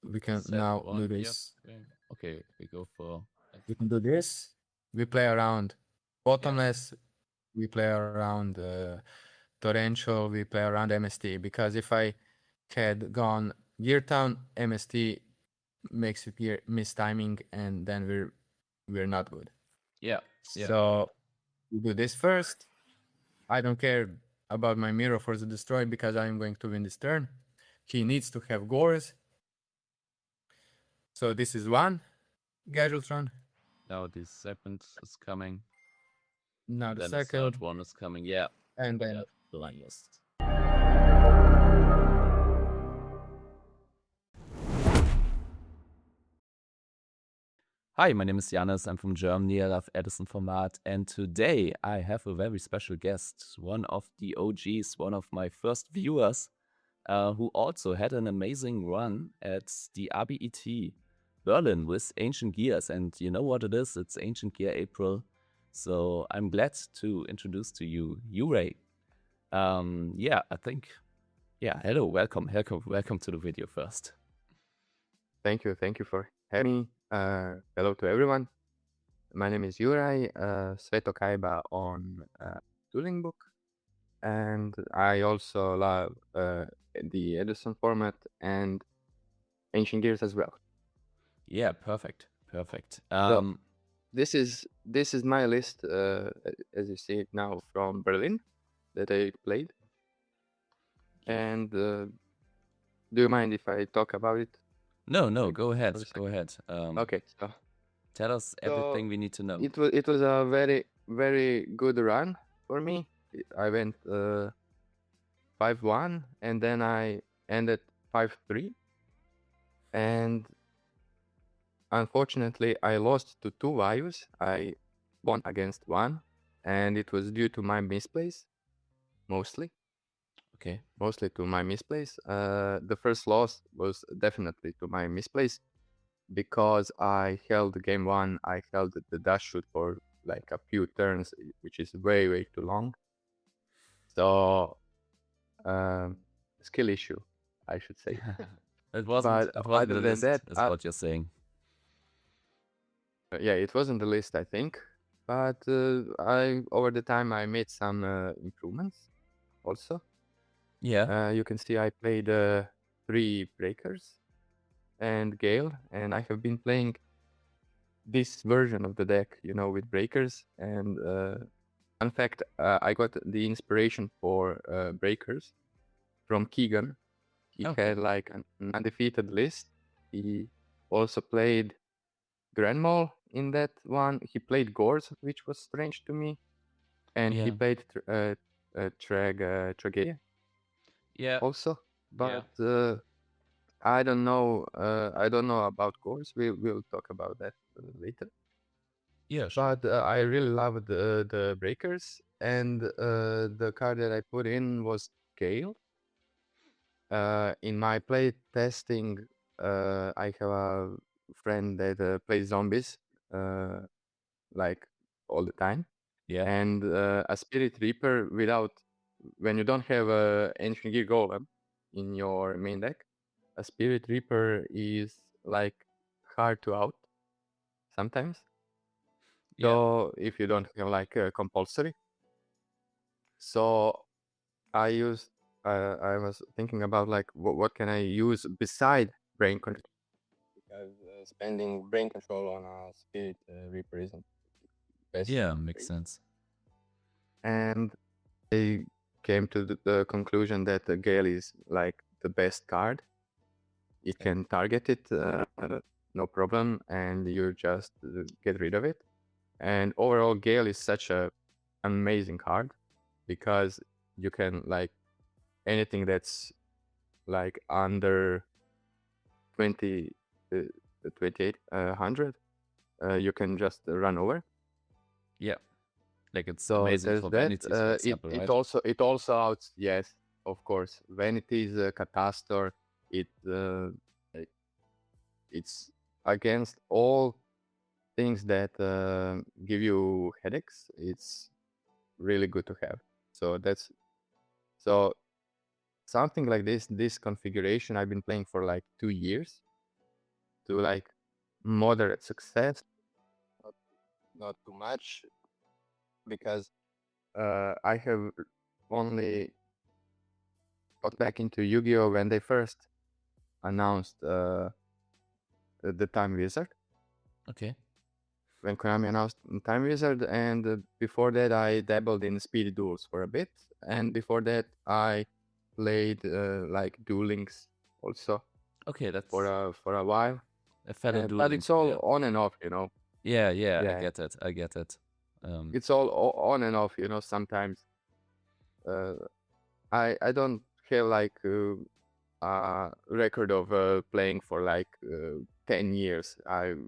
We can Set now do one. Yep. this. Okay, we go for. We can do this. We play around bottomless. We play around torrential. We play around MST, because if I had gone gear town, MST makes you gear miss timing, and then we're not good. Yeah. Yeah. So we do this first. I don't care about my mirror for the destroy because I'm going to win this turn. He needs to have gores. So this is one Gadgetron. Now the second is coming. Now the Then the second, third one is coming. Yeah. and then Yeah. the longest. Hi, my name is Janis. I'm from Germany. I love Edison Format. And today I have a very special guest, one of the OGs, one of my first viewers, who also had an amazing run at the RBET Berlin with Ancient Gears. And you know what it is? It's Ancient Gear April. So I'm glad to introduce to you Uray. I think, hello, welcome to the video first. Thank you for having me. Hello to everyone. My name is Juraj Sveto Kaiba on Dueling Book, and I also love the Edison format and Ancient Gears as well. Yeah, perfect. So this is my list, as you see it now, from Berlin that I played. And do you mind if I talk about it? No, Like, go ahead. for a Go second? ahead. Okay, so Tell us everything we need to know. it was a very good run for me. I went 5-1, and then I ended 5-3, and unfortunately I lost to 2 values. I won against 1, and it was due to my misplays, mostly. Okay. Mostly to my misplays. The first loss was definitely to my misplays, because I held game 1, I held the dash shoot for like a few turns, which is way too long. So skill issue, I should say. It But wasn't other the than list, that, is what you're saying. yeah, it wasn't the list, I think. But I over the time I made some improvements also. Yeah. You can see I played 3 breakers and Gale, and I have been playing this version of the deck, with breakers. And in fact, I got the inspiration for breakers from Keegan. He had like an undefeated list. He also played Grand Mall in that one. He played Gores, which was strange to me, and he played Tragedy. Yeah. Also. But I don't know. I don't know about Gores. We'll talk about that later. Yeah, sure. But I really loved the breakers, and the card that I put in was Gale. In my play testing, I have a friend that plays zombies like all the time. Yeah. And a Spirit Reaper when you don't have a Ancient Gear Golem in your main deck, a Spirit Reaper is like hard to out sometimes. So if you don't have like a compulsory. So I was thinking about like what can I use beside brain control, because spending brain control on a Spirit Reaper isn't best. Yeah, makes sense. And I came to the conclusion that the Gale is like the best card. It can target it, no problem, and you just get rid of it. And overall, Gale is such a amazing card, because you can like anything that's like under 2800, you can just run over. Yeah. Like it's So amazing there's for that. vanities, for example, right? It also outs, yes, of course. Vanities, Catastor. It it's against all things that give you headaches. It's really good to have. So something like this configuration I've been playing for like 2 years. to like moderate success, not too much, because I have only got back into Yu-Gi-Oh when they first announced the Time Wizard. Okay. When Konami announced Time Wizard, and before that I dabbled in speed duels for a bit, and before that I played like Duel Links also Okay, that's for a while. a fellow Duel But it's all player. on and off, you know. Yeah, I Yeah. get it. It's all on and off, you know. Sometimes I don't have like a record of playing for like 10 years. I've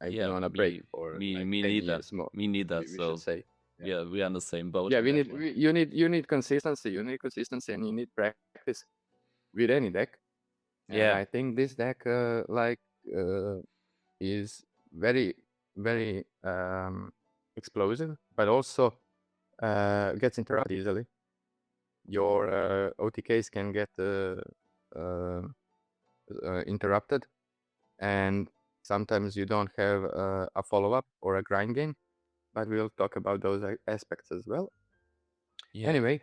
been on a break for like 10 years more. Me neither. We So should say. yeah, we're on the same boat. Yeah, on that one. you need consistency. You need consistency, and you need practice with any deck. And Yeah. I think this deck is very very explosive, but also gets interrupted easily. Your OTKs can get interrupted, and sometimes you don't have a follow-up or a grind game, but we'll talk about those aspects as well. Yeah. Anyway,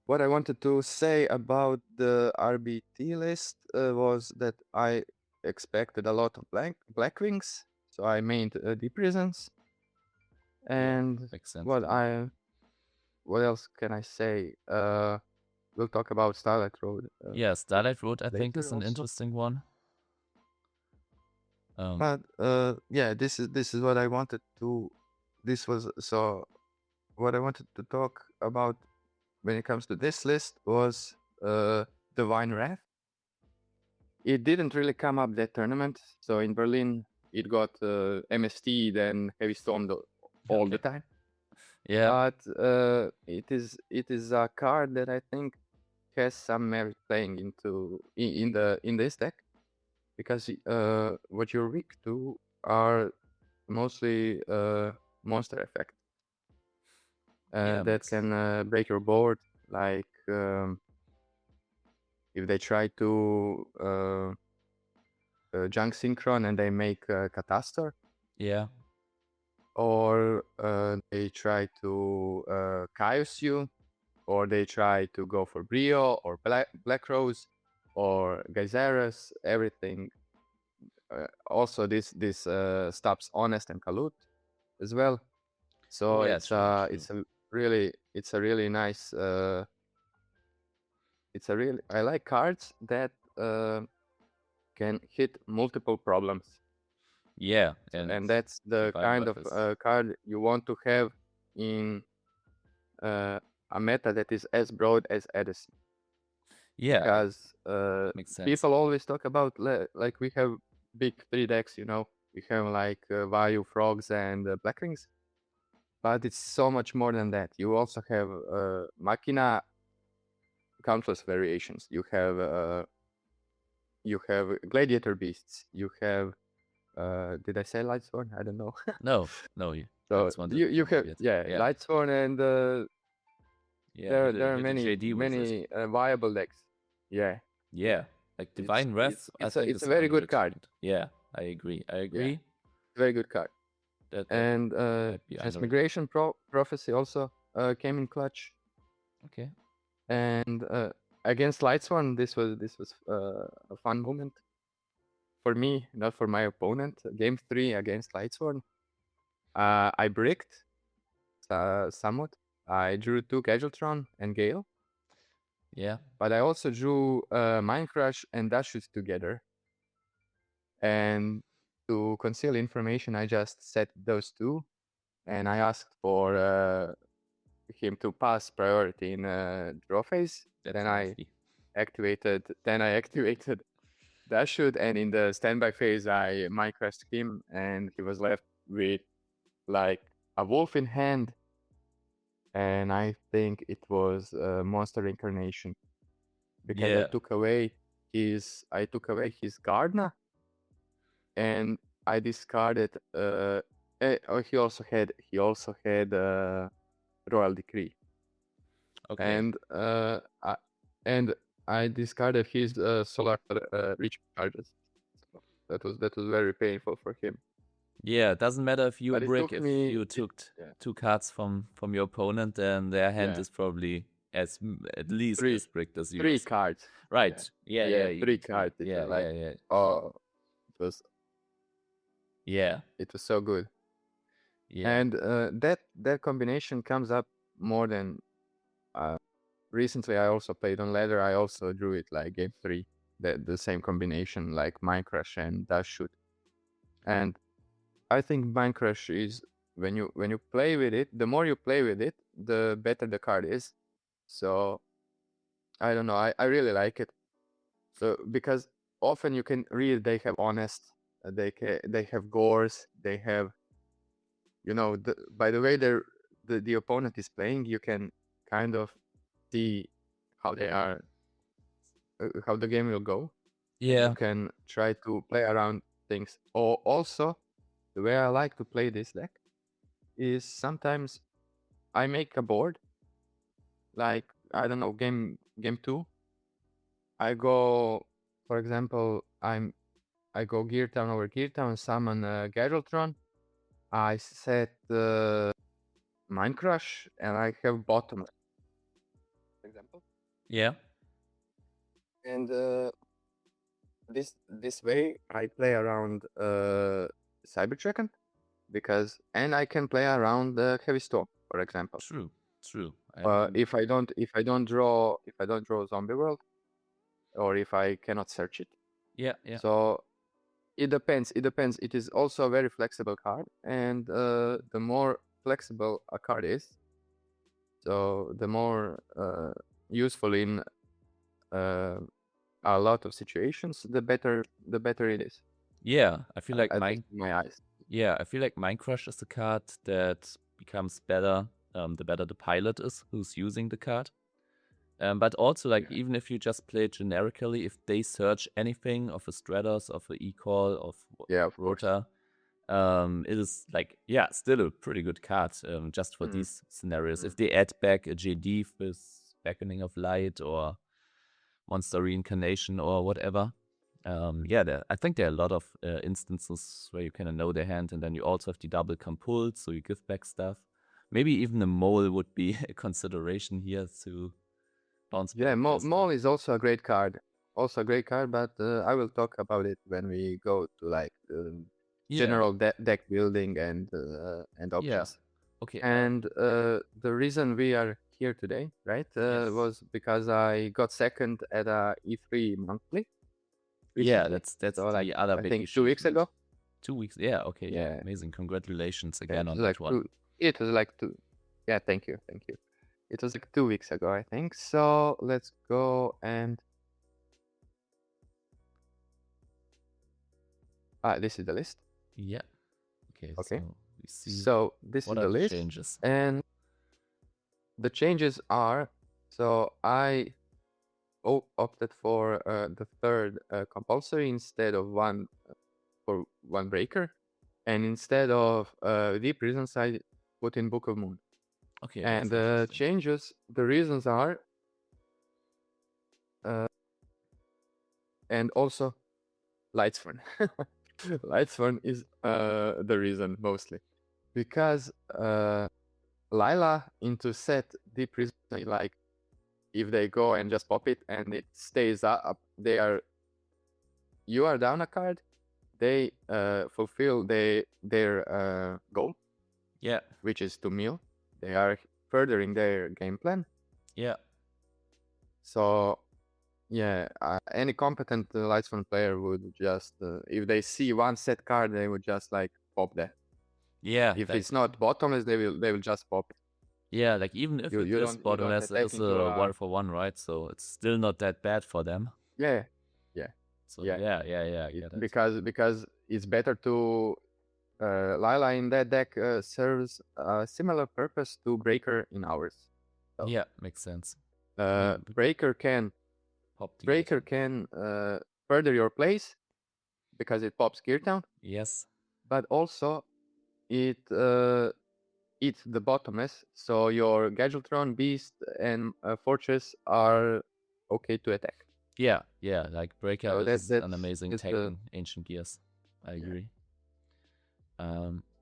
what I wanted to say about the RBT list was that I expected a lot of Blackwings, so I made Deep Prisons. And makes sense. what else can I say? We'll talk about Starlight Road. Yeah, Starlight Road I think later is an also. interesting one. But yeah, this is what I wanted to. What I wanted to talk about when it comes to this list was Divine Wrath. It didn't really come up that tournament. So in Berlin, it got MST, then Heavy Storm all the time. Yeah. But it is a card that I think has some merit playing in this deck, because what you're weak to are mostly monster effects that can break your board, like if they try to junk synchron and they make Catastor. Yeah. Or they try to Caius you, or they try to go for Brio or Black Rose or Geyserus, everything. Also, this stops Honest and Kalut as well. So it's a really nice. I like cards that can hit multiple problems. Yeah, and that's the kind of card you want to have in a meta that is as broad as Edison. Yeah, because makes sense. people always talk about like we have big 3 decks, you know. We have like Vayu, Frogs, and Blackwings, but it's so much more than that. You also have Machina, countless variations. You have Gladiator Beasts. You have did I say Lightsworn? I don't know. No. So you have Lightsworn, and there are many viable decks. Yeah. Like Divine Wrath. It's a very good card. Yeah, I agree. Yeah. Very good card. And Transmigration Prophecy also came in clutch. Okay. And against Lightsworn, this was a fun moment for me, not for my opponent. Game 3 against Lightsworn, I bricked somewhat. I drew 2 Casualtron and Gale. Yeah. But I also drew Mind Crush and Dashut together. And to conceal information, I just set those 2, and I asked for him to pass priority in draw phase. Then I activated Dashut, and in the standby phase, I Mind Crushed him, and he was left with like a wolf in hand. And I think it was Monster Incarnation, because I took away his Gardna, and I discarded. He also had Royal Decree. Okay. And I discarded his Solar Recharges. That was very painful for him. Yeah, it doesn't matter if you But it brick. took If me- you it- took yeah. 2 cards from your opponent, then their hand Yeah. is probably at least Three- as bricked as yours. 3 cards. Right. Yeah. Yeah, 3 cards. It Yeah, was like, yeah. oh, it was Yeah. it was so good. Yeah. And that combination comes up more than recently. I also played on ladder. I also drew it like game 3. The same combination like Mind Crush and Dash Shoot. And I think Mind Crush is when you play with it, the more you play with it, the better the card is. So I don't know. I really like it. So because often you can read they have honest, they have gores, they have, by the way the opponent is playing, you can kind of see how they are, how the game will go. Yeah. You can try to play around things. Or also, the way I like to play this deck is sometimes I make a board. Like, I don't know, game 2. I go, for example, I go Gear Town over Gear Town, summon Gadgetron. I set Mind Crush, and I have bottom, for example. Yeah. And this way I play around Cybertrekken, and I can play around Heavy Storm, for example. True. If I don't draw Zombie World, or if I cannot search it. Yeah. So it depends. It is also a very flexible card, and the more flexible a card is, so the more useful in a lot of situations, the better it is. Yeah, I feel like At least in my eyes. Yeah, I feel like Mind Crush is the card that becomes better the better the pilot is who's using the card. But also, like, even if you just play it generically, if they search anything of a Stratos, of a E-Call, of Rota, it is like, still a pretty good card just for these scenarios. If they add back a JD with Beckoning of Light or Monster Reincarnation or whatever, I think there are a lot of instances where you kind of know their hand, and then you also have the double compulse, so you give back stuff. Maybe even a mole would be a consideration here to bounce back. Yeah, mole is also a great card. But I will talk about it when we go to like general deck building and options. Yeah. Okay. And the reason we are here today, right, was because I got second at a E3 monthly. Yeah, that's so, the like, other I big think issue. 2 weeks ago. 2 weeks. Yeah. Okay. Yeah. Amazing. Congratulations again on like that one. It was like 2. Yeah. Thank you. It was like 2 weeks ago, I think. So let's go and. This is the list. Yeah. Okay. Okay. So we see. So this is the list. Changes? And the changes are, so I opted for the third compulsory instead of one for one breaker, and instead of Deep Reasons, I put in Book of Moon. Okay. And the changes, the reasons are, and also Lightsworn. Lightsworn is the reason mostly, because Lila into set Deep Reason, like, if they go and just pop it and it stays up, you are down a card, they fulfill their goal, which is to mill. They are furthering their game plan. Yeah. So any competent Lightsworn player would just, if they see one set card, they would just like pop that. Yeah. If it's not bottomless, they will just pop it. Yeah, like, even if it is bottomless, it's a 1-for-1, right? So it's still not that bad for them. Yeah. So yeah. Because it's better to Lila in that deck serves a similar purpose to Breaker in ours. So, yeah, makes sense. Breaker can further your plays because it pops Gear Town. Yes. But also it eats the bottomless, so your Gadgetron, Beast, and Fortress are okay to attack. Yeah, like Breaker So is an amazing it's tech the in Ancient Gears. I yeah. agree.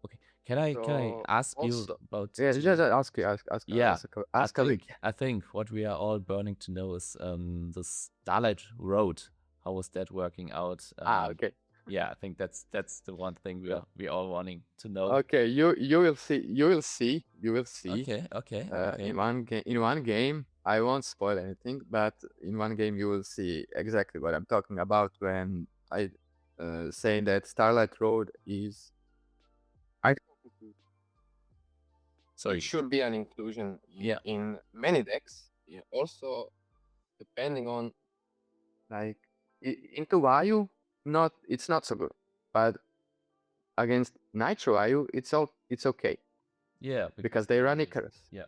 Okay. Can I So ask you also about yeah, just ask you yeah, ask a I think what we are all burning to know is the Starlight Road. How was that working out? okay. Yeah, I think that's the one thing Yeah. we all wanting to know. Okay, you will see. Okay. In one game, I won't spoil anything, but in one game you will see exactly what I'm talking about when I say that Starlight Road is. I Sorry. It should be an inclusion Yeah. in many decks. Yeah. Also, depending on like into Vayu, it's not so good, but against Nitro Vayu, it's okay. Yeah, because they run Icarus. Yeah.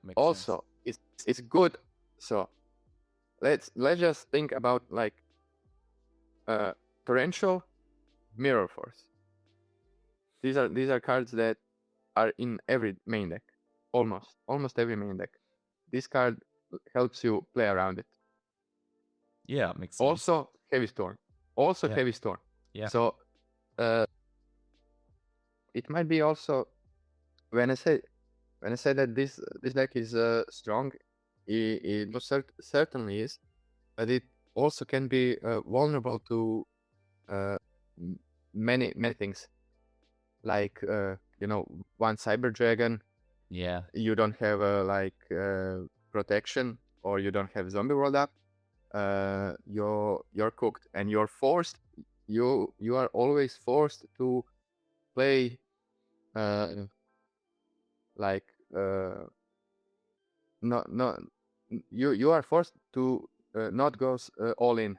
Makes Also, sense. it's good. So let's just think about like Torrential, Mirror Force. These are cards that are in every main deck, almost every main deck. This card helps you play around it. Yeah, makes sense. Also Heavy Storm. Heavy Storm. Yeah. So it might be also when I say that this deck is strong, it most certainly is, but it also can be vulnerable to many things, like one Cyber Dragon. Yeah. You don't have protection, or you don't have Zombie World up. You're cooked, and you're forced. You are always forced to play no you are forced to not go all in.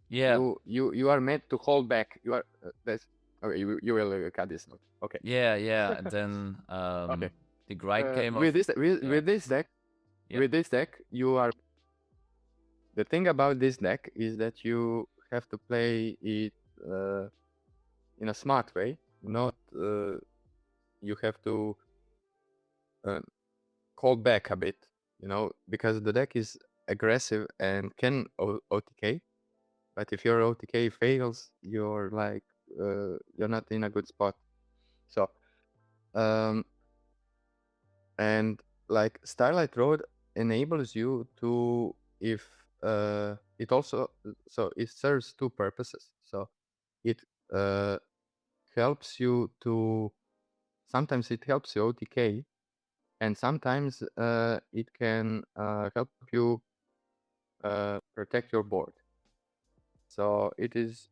Yeah. You are meant to hold back. You are that's okay. You will cut this note. Okay. Yeah. And then Okay. the grind game with this deck, you are. The thing about this deck is that you have to play it in a smart way. Not you have to hold back a bit, because the deck is aggressive and can OTK. But if your OTK fails, you're you're not in a good spot. So, and like Starlight Road enables you to, if it also, so it serves two purposes. So it helps you to, sometimes it helps you OTK, and sometimes it can help you protect your board. So it is,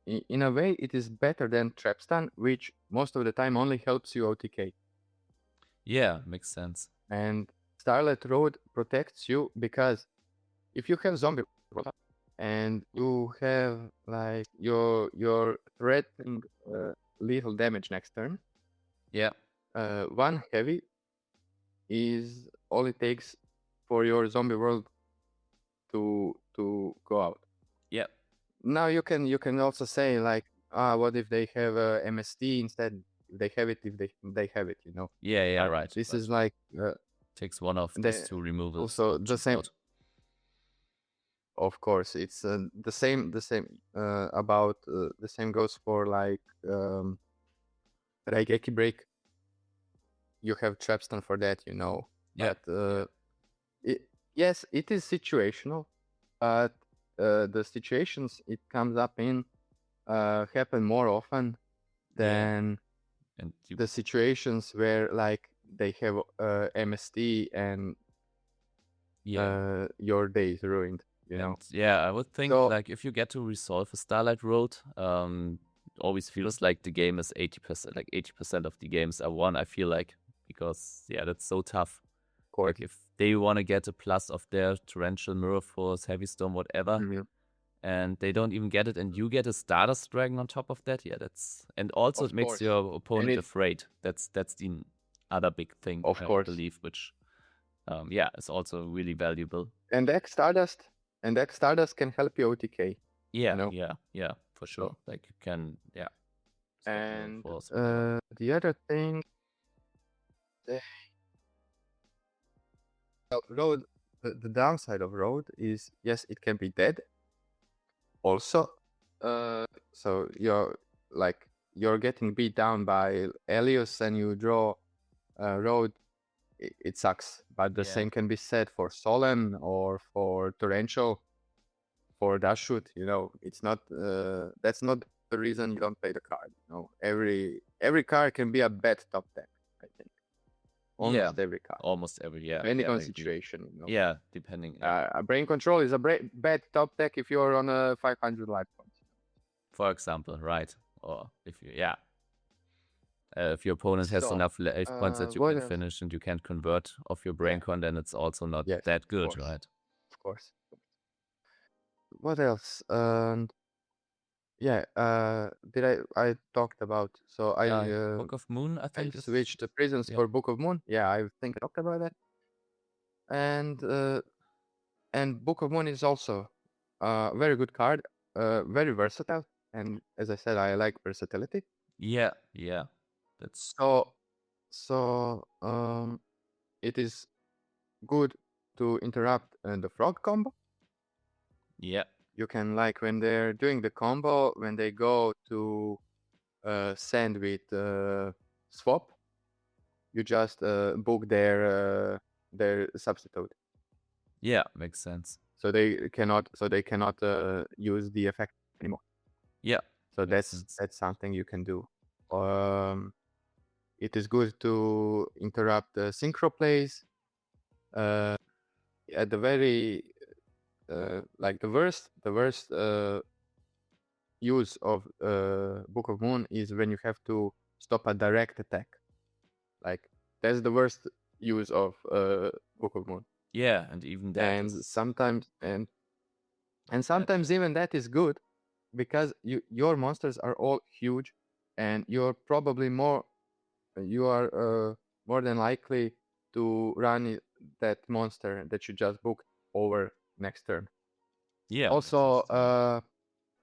in a way, it is better than Trapstun, which most of the time only helps you OTK. Yeah, makes sense. And Starlight Road protects you because if you have Zombie and you have like your threatening lethal damage next turn, yeah, one heavy is all it takes for your Zombie World to go out. Yeah. Now you can also say like, what if they have a MST instead? They have it if they have it, Yeah, right. This is like takes one of these two removals. Also the same. Out. Of course, it's the same. About the same goes for like Raigeki Break. You have Trapstun for that, Yeah. But yes, it is situational, but the situations it comes up in happen more often than the situations where like they have MST and your day is ruined. Yeah, I would think like if you get to resolve a Starlight Road, always feels like the game is 80%. Like 80% of the games are won. I feel like, because that's so tough. Like if they want to get a plus of their Torrential, Mirror Force, Heavy Storm, whatever, and they don't even get it, and you get a Stardust Dragon on top of that, and also it makes your opponent afraid. That's the other big thing, I believe, which is also really valuable. And X Stardust can help you OTK. Yeah, for sure. Like you can, And the other thing, Road, the downside of Road is, yes, it can be dead, also, so you're getting beat down by Elios and you draw road, it sucks. But the same can be said for Solen or for Torrential, for Dashut. It's not that's not the reason you don't play the card. Every card can be a bad top deck, I think. Almost every card. Almost every, Depending on situation. Yeah, depending. A Brain Control is a bad top deck if you're on a 500 life points. For example, right? Or if if your opponent has enough life points that you can finish and you can't convert off your Brain Con, then it's also not that good, right? Of course. What else? I talked about, so Book of Moon, I think. I switched the prisons for Book of Moon. Yeah, I think I talked about that. And Book of Moon is also a very good card, very versatile, and as I said, I like versatility. Yeah, that's so it is good to interrupt the frog combo. Yeah. You can, like, when they're doing the combo, when they go to send with swap, you just book their substitute. Yeah, makes sense. So they cannot use the effect anymore. Yeah. So that's something you can do. It is good to interrupt the synchro plays. At the very like the worst use of Book of Moon is when you have to stop a direct attack. Like, that's the worst use of Book of Moon. Yeah, and even that. And sometimes even that is good, because your monsters are all huge, and you're probably more than likely to run that monster that you just booked over next turn. Yeah. Also, a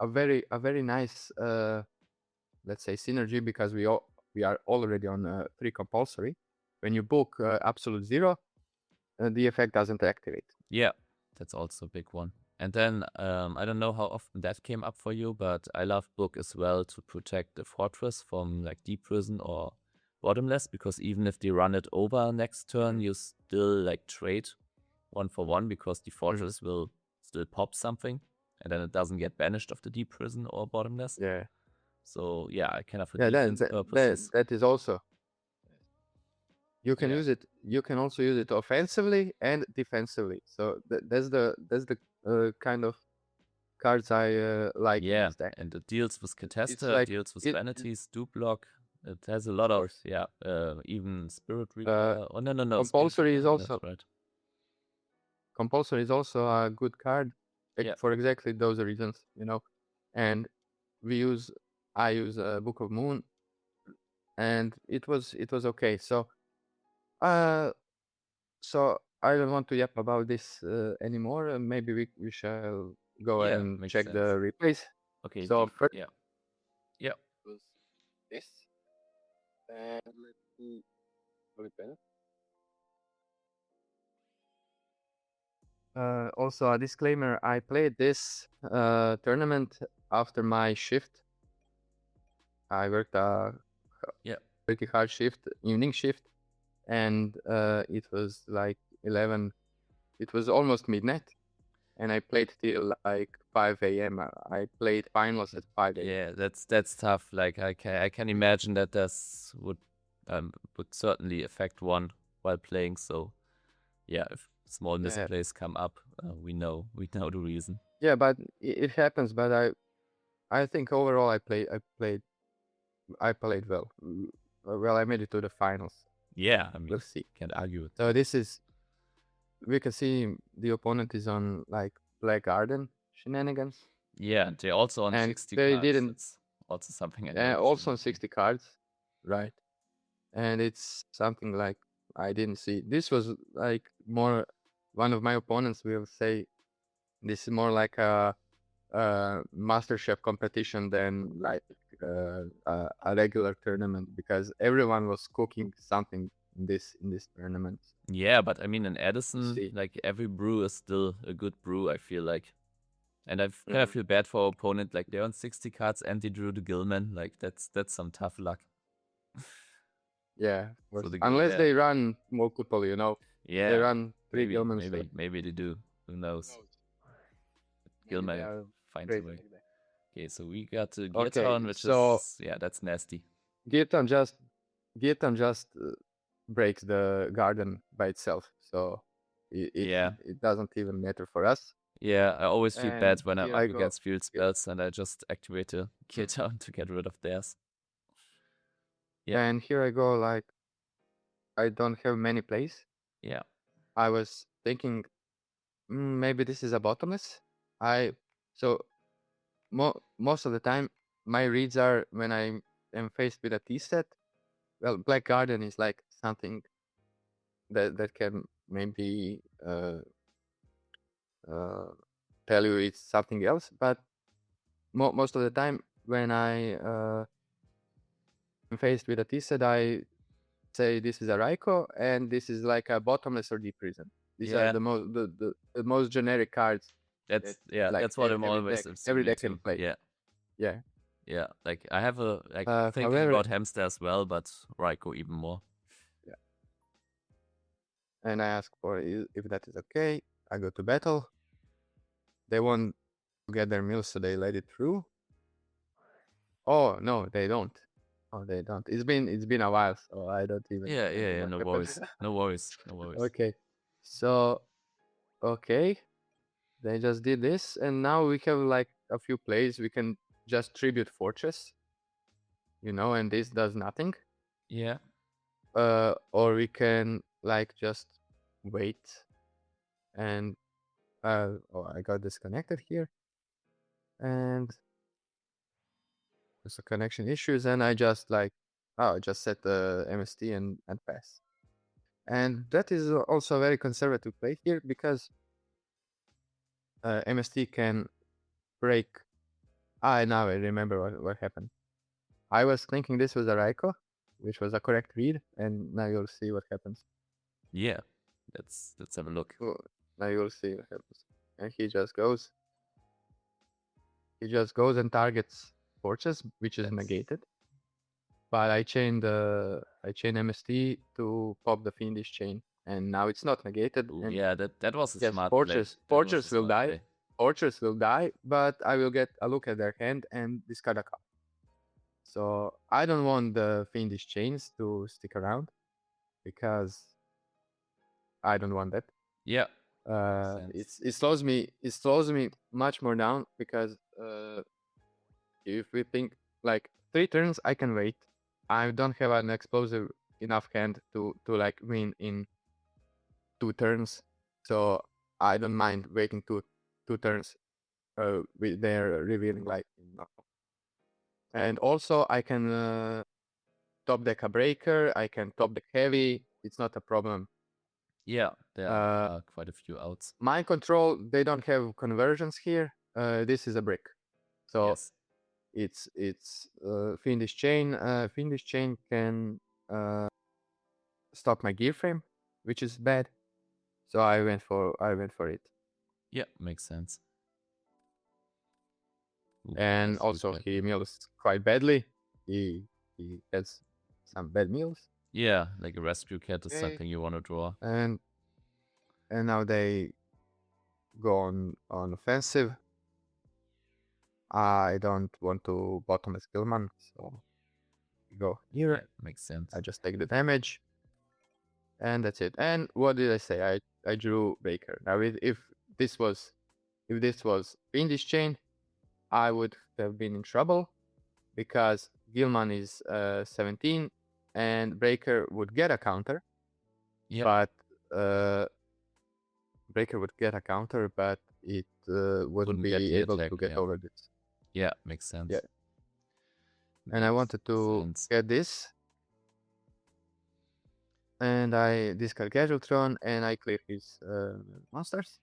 very nice let's say synergy, because we are already on 3 compulsory. When you book absolute 0, the effect doesn't activate. Yeah, that's also a big one. And then I don't know how often that came up for you, but I love book as well to protect the fortress from like deep prison or bottomless, because even if they run it over next turn, you still like trade 1 for 1, because the fortress will still pop something, and then it doesn't get banished of the deep prison or bottomless. Yeah. So yeah, I kind of that is also. You can use it. You can also use it offensively and defensively. So that's the kind of cards I like. Yeah, and it deals with Catester, deals with vanities, do block. It has a lot of even Spirit Reaper. No. Compulsory is also right. Compulsory is also a good card for exactly those reasons, And I use Book of Moon, and it was okay. So I don't want to yap about this anymore. Maybe we shall go and check the replays. Okay. So first, yeah, was this, and let's see. Also a disclaimer: I played this tournament after my shift. I worked a pretty hard evening shift, and it was like 11. It was almost midnight, and I played till like 5 a.m. I played finals at 5 a.m. Yeah, that's tough. Like I can imagine that this would certainly affect one while playing. So yeah, if small misplays come up, we know the reason. Yeah, but it happens. But I think overall I played well. Well, I made it to the finals. Yeah, I mean, we'll see. Can't argue with So we can see the opponent is on like Black Garden shenanigans. Yeah, they're also on 60 they cards. Didn't. That's also something. Also on 60 cards, right? And it's something like I didn't see. This was like more one of my opponents will say this is more like a MasterChef competition than like a regular tournament, because everyone was cooking something in this tournament. Yeah, but I mean in Edison, like every brew is still a good brew, I feel like. And I kind of feel bad for our opponent. Like they're on 60 cards and they drew the Gilman. Like that's some tough luck. Yeah, So unless they run multiple, you know. Yeah, they run 3 maybe, Gilmans. maybe they do. Who knows? Gilman finds a way. Like that. Okay, so we got to Okay, Gearton, which is that's nasty. Gearton just breaks the garden by itself, so it doesn't even matter for us. Yeah, I always feel bad when I'm up go. against field spells and I just activate a Gearton to get rid of theirs. Yeah. And here I go, like, I don't have many plays. Yeah. I was thinking, maybe this is a bottomless. Most of the time, my reads are when I am faced with a T set. Well, Black Garden is like something that can maybe tell you it's something else, but most of the time when I am faced with a T set, I say this is a Ryko and this is like a bottomless or deep prison. These are the most generic cards. That's what I'm always every deck can play. Yeah. Like I have thinking about Hamster as well, but Ryko even more. Yeah. And I ask for if that is okay. I go to battle. They want to get their mills, so they let it through. Oh no, they don't. Oh, they don't. It's been a while, so I don't even. Yeah. No worries. No worries. Okay, so they just did this, and now we have like a few plays. We can just tribute Fortress, you know, and this does nothing. Yeah. Or we can like just wait, and I got disconnected here, and there's a connection issues, and I just just set the MST and pass. And that is also a very conservative play here because MST can break. Now I remember what happened. I was thinking this was a Ryko, which was a correct read, and now you'll see what happens. Yeah, let's have a look. Now you'll see what happens. And he just goes and targets Fortress, which is negated. But I chain MST to pop the Fiendish Chain, and now it's not negated. Ooh, yeah, that was a smart Fortress. play. Fortress will die. Play. Fortress will die, but I will get a look at their hand and discard a card. So I don't want the Fiendish Chains to stick around because I don't want that. Yeah. It slows me much more down because if we think like 3 turns, I can wait. I don't have an explosive enough hand to like win in 2 turns, so I don't mind waiting 2 turns with their revealing light. And also I can top deck a breaker. I can top deck heavy. It's not a problem. Yeah, there are quite a few outs. Mind control, they don't have conversions here. This is a brick, so it's Fiendish Chain. Fiendish Chain can stop my gear frame, which is bad. So I went for it. Yeah, makes sense. And also he mills quite badly. He has some bad mills. Yeah, like a rescue cat is something you want to draw. And now they go on offensive. I don't want to bottomless Gilman, so go here. Yeah, makes sense. I just take the damage, and that's it. And what did I say? I drew Baker. Now, if this was Fiendish Chain, I would have been in trouble because Gilman is 17, and Breaker would get a counter. Yeah. But Breaker would get a counter, but it wouldn't be able to get over this. Yeah, makes sense. Yeah. And I wanted to get this. And I discard Gadgetron and I clear his monsters.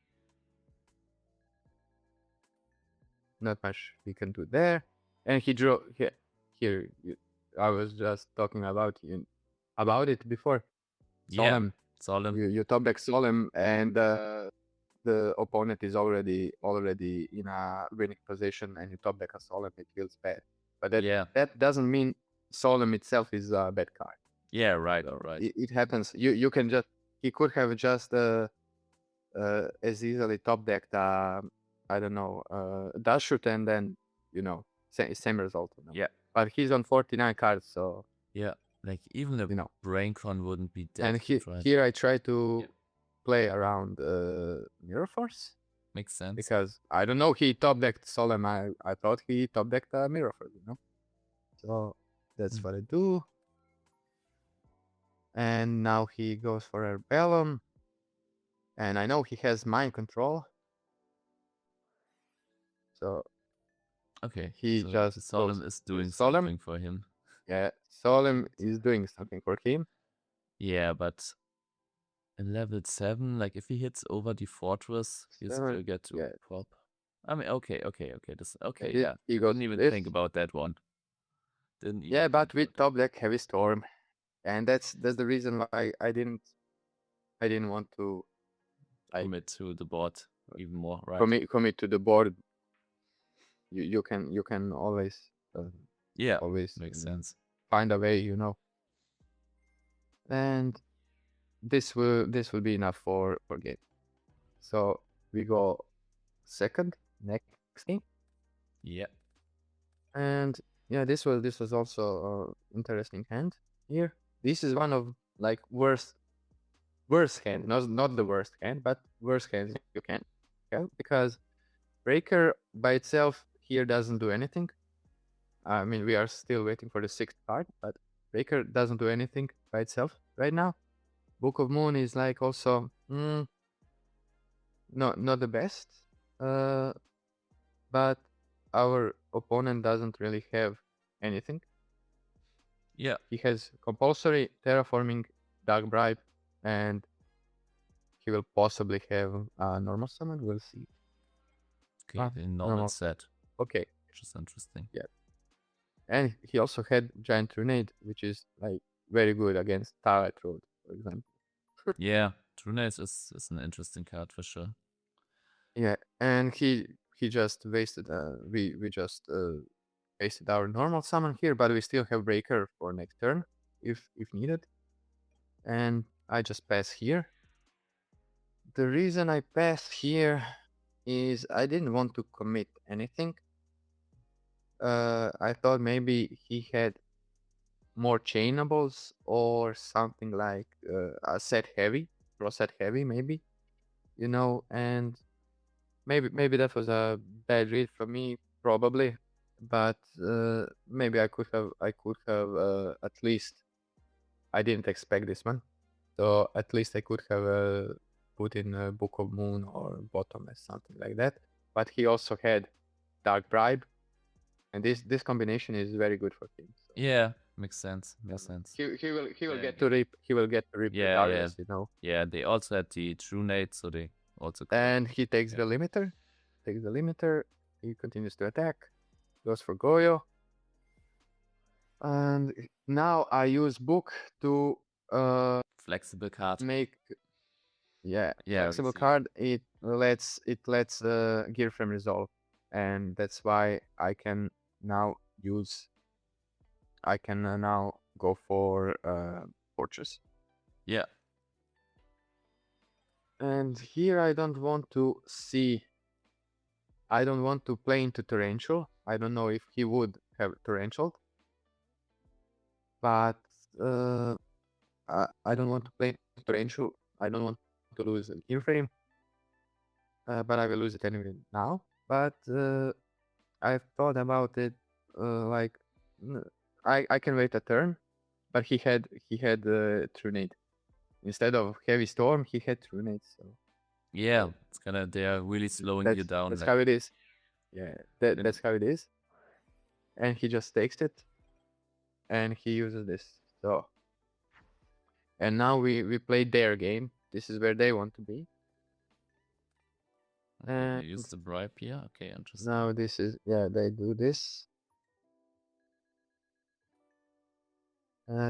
Not much we can do there. And he drew here. I was just talking about it before. Solemn. You top deck Solemn and the opponent is already in a winning position and you top deck a Solemn, it feels bad. But that doesn't mean Solemn itself is a bad card. Yeah, right, all right. It happens. You can just, he could have just as easily top decked I don't know, dash shoot, and then same result. Yeah. But he's on 49 cards, so yeah, like even a Braincon wouldn't be that. And right? here I try to play around Mirror Force. Makes sense. Because I don't know, he top decked Solemn. I thought he top decked Mirror Force, So that's what I do. And now he goes for a Bellum. And I know he has mind control. So okay, he so just Solemn is doing something for him. Yeah, Solemn is doing something for him. Yeah, but in level 7, like if he hits over the fortress, he'll still get to pop. I mean, okay. This yeah. He goes Didn't even think about that one. But with top deck Heavy Storm, and that's the reason why I didn't want to commit to the board even more, right? Commit to the board. You can always always makes sense. Find a way, and this will be enough for game. So we go second next game. Yeah. And this was also interesting hand here. This is one of like worst hand, not the worst hand, but worst hands you can have, because Breaker by itself here doesn't do anything. I mean, we are still waiting for the 6th card, but Breaker doesn't do anything by itself right now. Book of Moon is like also not the best, but our opponent doesn't really have anything. Yeah, he has compulsory, terraforming, dark bribe, and he will possibly have a normal summon. We'll see. Okay, the normal set. Okay, which is interesting. Yeah, and he also had Giant Trunade, which is like very good against Twilight Road, for example. Yeah, Trunade is an interesting card for sure. Yeah, and he just wasted. We just wasted our normal summon here, but we still have Breaker for next turn if needed. And I just pass here. The reason I pass here is I didn't want to commit anything. I thought maybe he had more chainables or something like a set heavy, draw set heavy maybe, and maybe that was a bad read from me, probably, but maybe I could have at least, I didn't expect this one, so at least I could have put in a Book of Moon or Bottomless, something like that. But he also had Dark Bribe, and this combination is very good for him. So. Yeah, makes sense. He will get to rip. He will get to rip regardless, Yeah, they also had the Trunade, so they also. And he takes the limiter. He continues to attack. Goes for Goyo. And now I use Book to flexible card. Flexible card. It lets Gear Frame resolve, and that's why I can now now go for Fortress. Yeah. And here I don't want to play into Torrential. I don't know if he would have Torrential, but I don't want to play Torrential. I don't want to lose an Gear Frame, but I will lose it anyway now. But I've thought about it, like I can wait a turn, but he had Trunade. Instead of Heavy Storm, he had Trunade. So yeah, it's they are really slowing you down. That's how it is. Yeah, that's how it is. And he just takes it, and he uses this. So, and now we play their game. This is where they want to be. They use the bribe here. Okay, interesting. Now this is they do this. I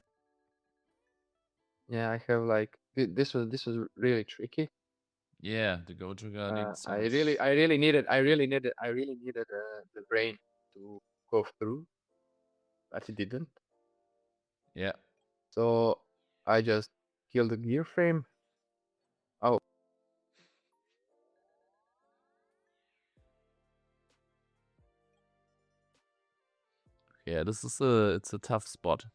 have like this was really tricky Yeah, the Gojo Guardian I sounds. really needed the brain to go through, but it didn't. Yeah. So I just killed the gear frame. Oh, Yeah, it's a tough spot.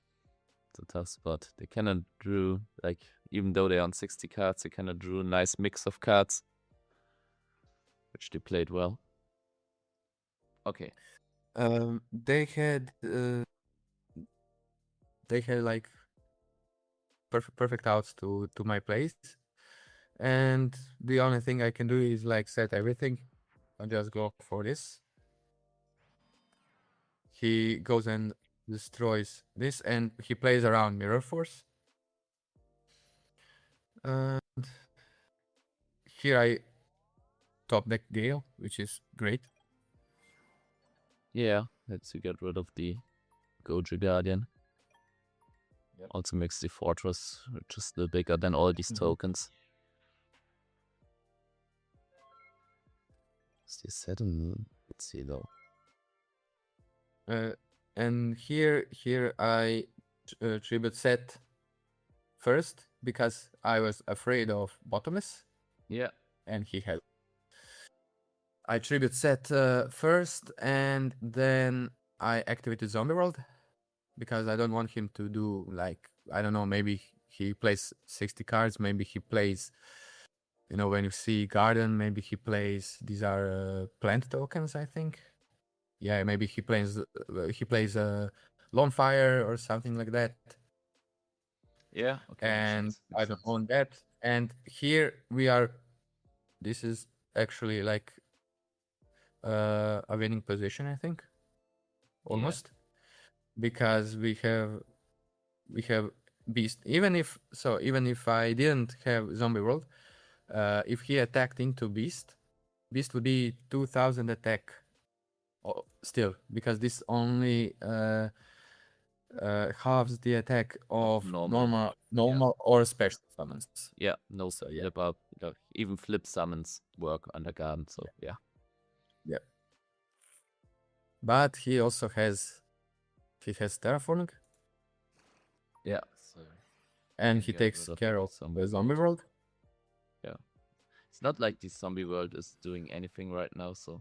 It's a tough spot. They cannot drew, like, even though they're on 60 cards, they cannot drew a nice mix of cards, which they played well. Okay. they had like perfect outs to my plays, and the only thing I can do is like set everything and just go for this. He goes and destroys this, and he plays around Mirror Force. And here I top deck Gale, which is great. Yeah, let's get rid of the Gojo Guardian. Yep. Also makes the fortress just a little bigger than all these tokens. Is this set in? Let's see though. And here I tribute set first because I was afraid of bottomless. Yeah. And he had. I tribute set first, and then I activated Zombie World because I don't want him to do like, I don't know, maybe he plays 60 cards, maybe he plays, you know, when you see Garden, maybe he plays, these are plant tokens, I think. Yeah, maybe he plays Lone Fire or something like that. Yeah, okay. And I don't own that. And here we are, this is actually like a winning position, I think, almost, because we have Beast. Even if I didn't have Zombie World, if he attacked into Beast would be 2000 attack still, because this only halves the attack of normal or special summons. Yeah, no flip up. Even flip summons work under Garden, so yeah. Yeah. But he also has terraforming. Yeah. And he takes care of the Zombie World. Yeah. It's not like the Zombie World is doing anything right now, so.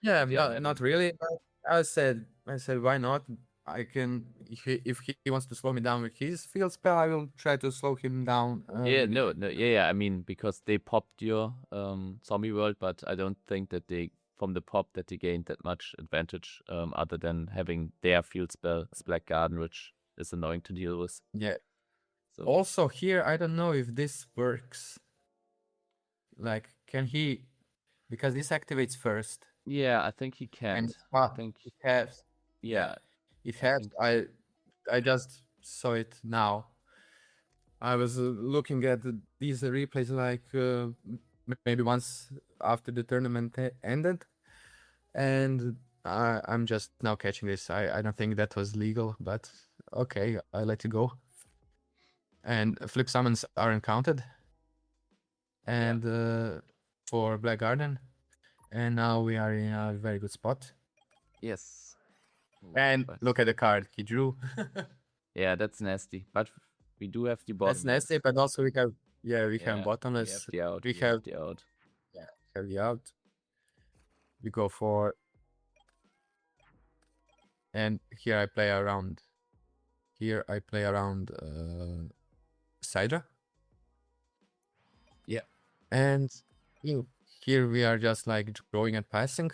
Yeah, not really. But I said, why not? I can, if he wants to slow me down with his field spell, I will try to slow him down. I mean, because they popped your Zombie World, but I don't think that from the pop that they gained that much advantage, other than having their field spell, Black Garden, which is annoying to deal with. Yeah. So. Also here, I don't know if this works. Like, can he? Because this activates first. Yeah, I think he can't. I think it has. Yeah, it has. I just saw it now. I was looking at these replays like maybe once after the tournament ended, and I'm just now catching this. I don't think that was legal, but okay, I let it go. And flip summons aren't counted. And for Black Garden, and now we are in a very good spot. Yes. And look at the card he drew. Yeah, that's nasty. But we do have the bottom. That's nasty, but also we have bottomless. We have the out. Yeah, we have the out. We go for, and here I play around. Sidra. Yeah. And here we are just like drawing and passing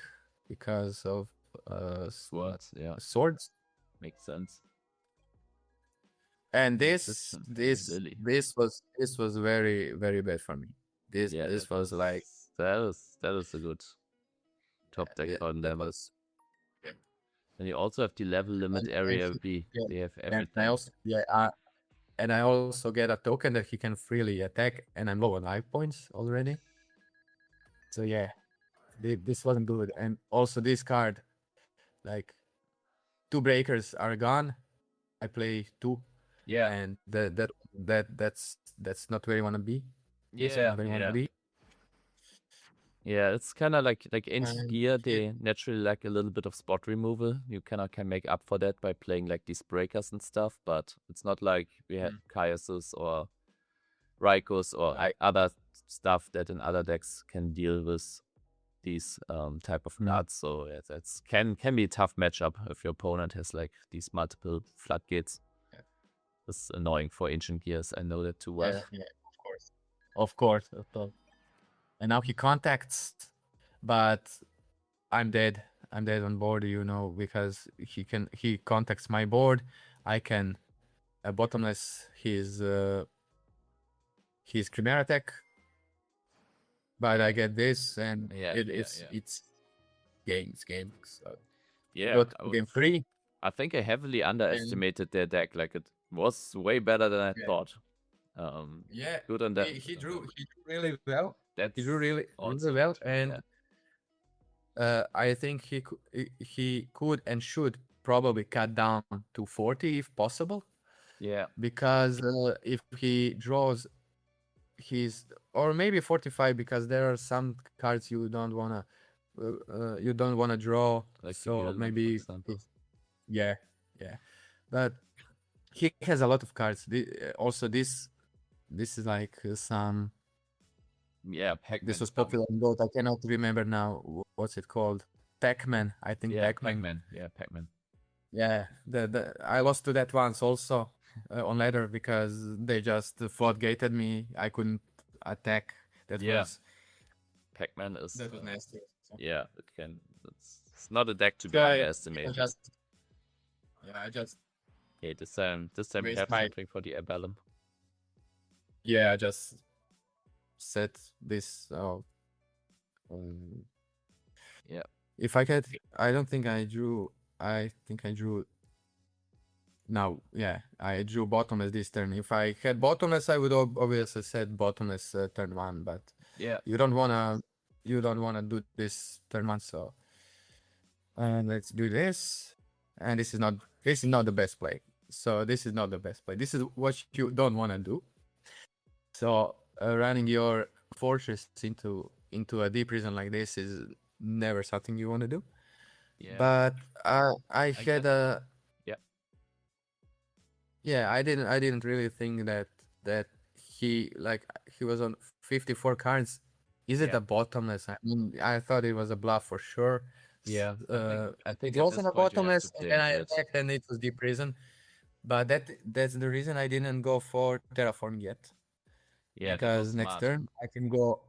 because of swords. Yeah, swords. Makes sense. And this was very, very bad for me. This was like that is a good top deck on level. Yeah. And you also have the level limit area B. They have everything. And I also get a token that he can freely attack, and I'm low on life points already. So yeah, this wasn't good. And also this card, like 2 breakers are gone. I play 2. Yeah. And that's not where you want to be. Yeah. Yeah, it's kind of like ancient And gear. They naturally like a little bit of spot removal. You can make up for that by playing like these breakers and stuff. But it's not like we had Caius's or Rykos or other stuff that in other decks can deal with these type of cards. So yeah, that's can be a tough matchup if your opponent has like these multiple floodgates. It's annoying for ancient gears. I know that too well. Yeah, of course. And now he contacts, but I'm dead. I'm dead on board, because he contacts my board. I can bottomless his Chimera Tech, but I get this, and it's games. So Yeah, game 3. I think I heavily underestimated their deck. Like it was way better than I thought. Good on that. He drew really well. That's He drew really well, and I think he could and should probably cut down to 40 if possible. Yeah, because if he draws or maybe 45, because there are some cards you don't wanna draw, like so Duel, maybe for example. yeah, but he has a lot of cards. Also, this is like some Pac-Man. This was popular in Dota. I cannot remember now what's it called. Pac-Man, I think. Pac-Man. Pac-Man. Yeah, I lost to that once also on ladder because they just floodgated me. I couldn't attack. Pac-Man is that was nasty. Yeah, it can. It's not a deck to be underestimated. I just this time we have something for the Abellum. Yeah, I just set this. If I could, I don't think I drew. I think I drew. Now, I drew bottomless this turn. If I had bottomless, I would obviously set bottomless turn 1. But you don't wanna do this turn 1. So, let's do this. And this is not the best play. So this is not the best play. This is what you don't want to do. So running your fortress into a deep prison like this is never something you want to do. But I had a I didn't really think that he was on 54 cards. Is it a bottomless? I mean, I thought it was a bluff for sure. Yeah, I think it wasn't a bottomless, and I attacked, and it was deep prison. But that's the reason I didn't go for terraform yet. Yeah, because next turn I can go.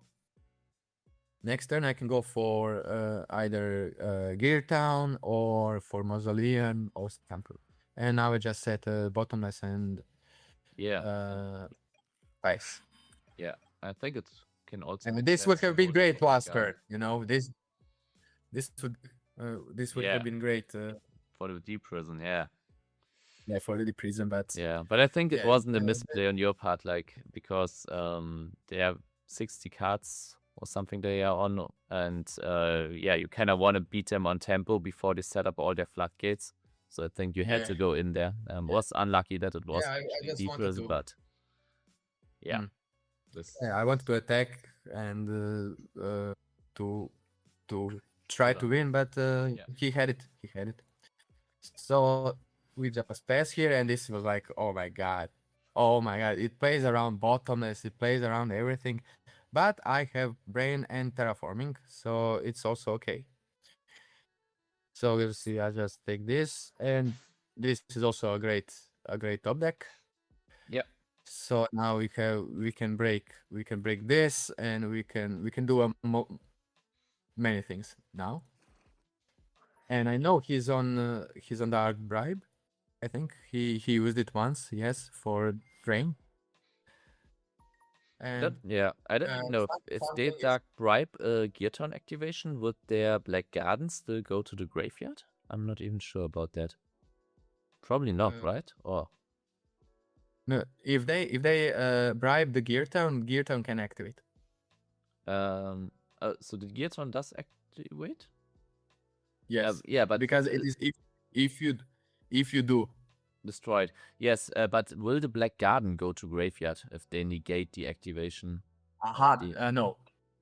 Next turn I can go for either Gear Town or for Mausoleum or Camper. And now I just set bottomless and price. Yeah, I think it can also. I mean, this would have been great last turn. This would have been great for the deep prison. Yeah, for the deep prison, but but I think it wasn't a misplay on your part, like because they have 60 cards or something they are on, and you kind of want to beat them on tempo before they set up all their floodgates. So I think you had to go in there. Was unlucky that it was deep prison, but I wanted to attack and to try to win, but he had it. So we just pass here, and this was like, oh my god, it plays around bottomless, it plays around everything, but I have brain and terraforming, so it's also okay. So we'll see. I just take this, and this is also a great top deck. So now we can break this, and we can do many things now. And I know he's on Dark Bribe. I think he used it once, yes, for drain. And I don't know if they Dark Bribe Gear Town activation, would their Black Garden still go to the graveyard? I'm not even sure about that. Probably not, right? Or no, if they bribe the Gear Town can activate. So the Gear Town does activate? Yes. But because it is if you do destroyed. Yes, but will the Black Garden go to graveyard if they negate the activation? No.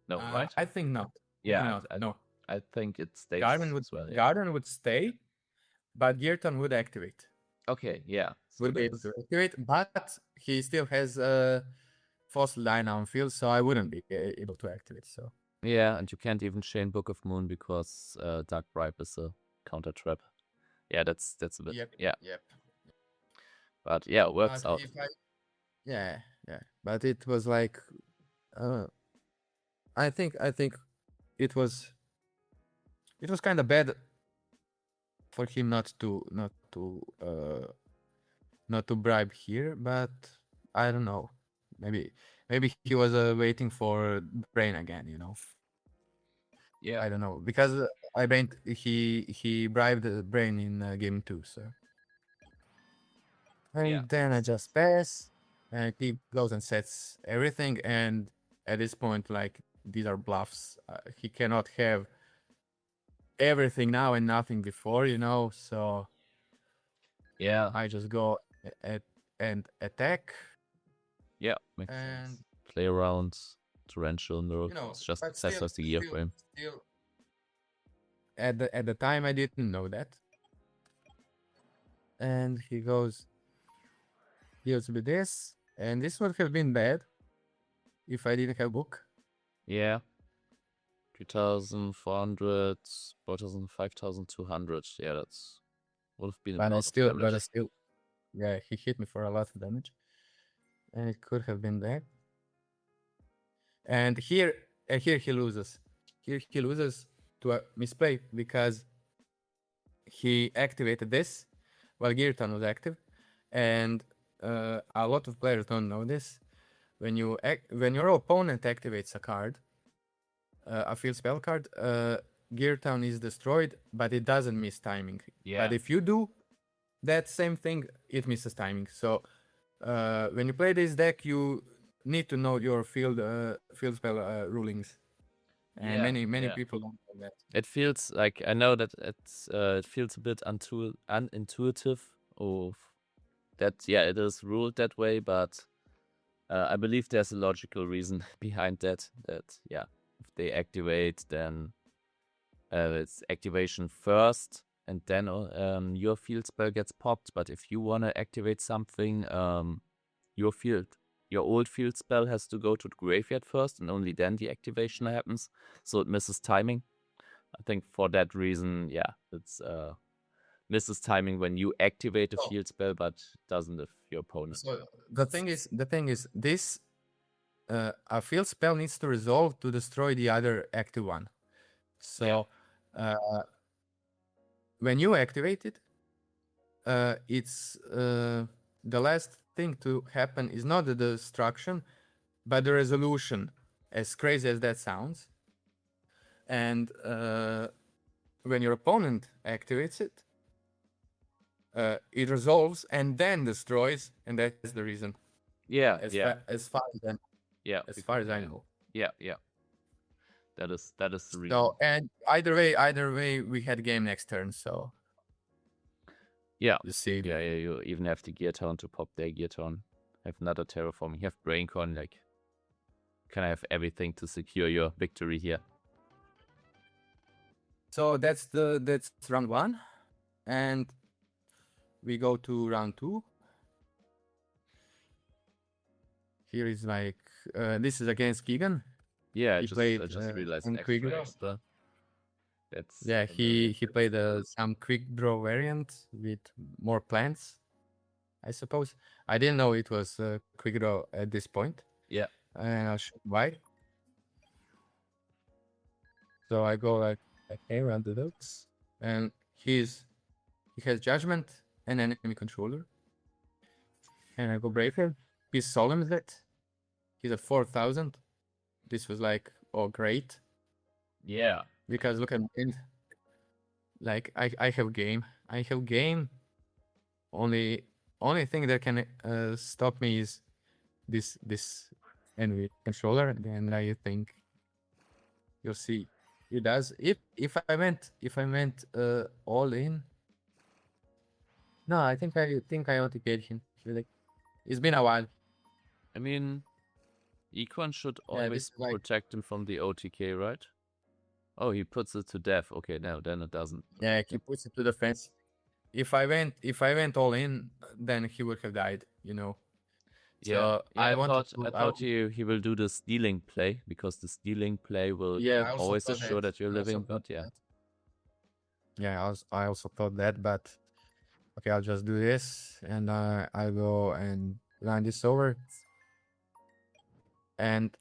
No, right? I think not. Yeah, No. I think it stays Garden as well. Yeah. Garden would stay, but Gearton would activate. Okay, yeah. So Would be able to activate, but he still has a fossil line on field, so I wouldn't be able to activate. So yeah, and you can't even chain Book of Moon because Dark Bribe is a counter trap. Yeah, that's a bit. Yeah, yep. but yeah, it works But out. yeah. But it was like, I think it was kind of bad for him not to bribe here, but I don't know. Maybe he was waiting for brain again, Yeah. I don't know, because I brained he bribed the brain in game 2, so. And then I just pass, and he goes and sets everything, and at this point, like, these are bluffs. He cannot have everything now and nothing before, so Yeah. I just go and attack. Yeah, makes And sense. Play around, torrential nerve. It's just but access the gear frame. Still, at the time, I didn't know that. And he goes, deals with this, and this would have been bad if I didn't have book. Yeah. 3,400, 4,000, 5,200. Yeah, that's would have been. But still, yeah, he hit me for a lot of damage, and it could have been bad. And here he loses. Here he loses to a misplay because he activated this while Girtan was active, and a lot of players don't know this. When your opponent activates a card, a field spell card, Gear Town is destroyed, but it doesn't miss timing. Yeah. But if you do that same thing, it misses timing. So when you play this deck, you need to know your field spell rulings. And many people don't know that. It feels like, I know that it feels a bit unintuitive of that. Yeah, it is ruled that way, but I believe there's a logical reason behind that. That if they activate, then it's activation first, and then your field spell gets popped. But if you want to activate something, your old field spell has to go to the graveyard first, and only then the activation happens. So it misses timing. I think for that reason, it's misses timing when you activate a field spell, but doesn't if your opponent. So the thing is, this a field spell needs to resolve to destroy the other active one. So when you activate it, it's the last thing to happen is not the destruction, but the resolution, as crazy as that sounds. And when your opponent activates it, it resolves and then destroys, and that's the reason. As far as I know. That is the reason. So, and either way, we had game next turn. So you see. You even have the Gear Town to pop their Gear Town. Have another Terraform. You have Braincon. Like, can I have everything to secure your victory here? So that's round 1, and we go to round 2. Here is like this is against Keegan. Yeah, I just realized extra. He played some quick draw variant with more plants, I suppose. I didn't know it was quick draw at this point. Yeah, and I'll show why. So I go like around the ducks, and he has judgment and enemy controller, and I go brave him. He solemns it. He's at 4,000. This was like, oh great. Yeah. Because look at me. Like I have game. Only thing that can stop me is this enemy controller. And I think you'll see. It does. If I went all in. No, I think I want to get him. Really. It's been a while. I mean, Econ should always protect him from the OTK, right? Oh, he puts it to death. Okay, no, then it doesn't. Yeah, he puts it to the fence. If I went all in, then he would have died. Yeah, So yeah. I wanted thought he will do the stealing play, because the stealing play will Yeah, I also always thought assure that you're I also living. thought But yeah, that. Yeah, I also thought that, but okay, I'll just do this, and I'll go and line this over, and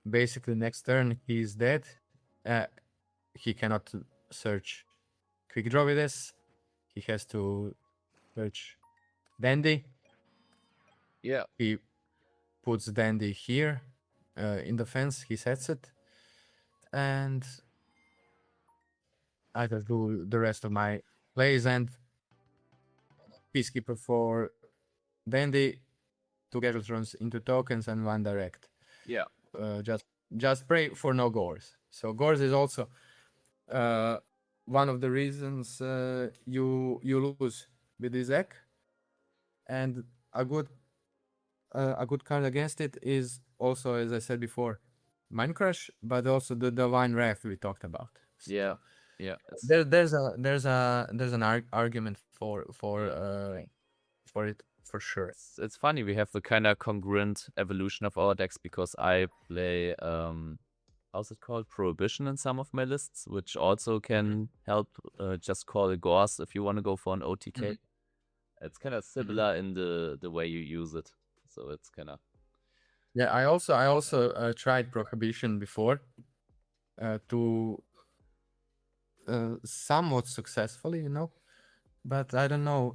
basically next turn he's dead. He cannot search quick draw with this. He has to search Dandy. yeah, He puts Dandy here in the fence. He sets it, and I just do the rest of my plays and Peacekeeper for Dandy, 2 Gattletrons into tokens and 1 direct. yeah. Just pray for no Gores. So Gores is also one of the reasons you lose with this deck, and a good card against it is also, as I said before, Mind Crush, but also the Divine Wrath we talked about. So Yeah, yeah. there's an argument for it for sure. It's funny, we have the kind of congruent evolution of our decks, because I play how's it called, Prohibition in some of my lists, which also can help just call it Gauss if you want to go for an OTK. It's kind of similar in the way you use it, so it's kind of. Yeah, I also tried Prohibition before to somewhat successfully, but I don't know.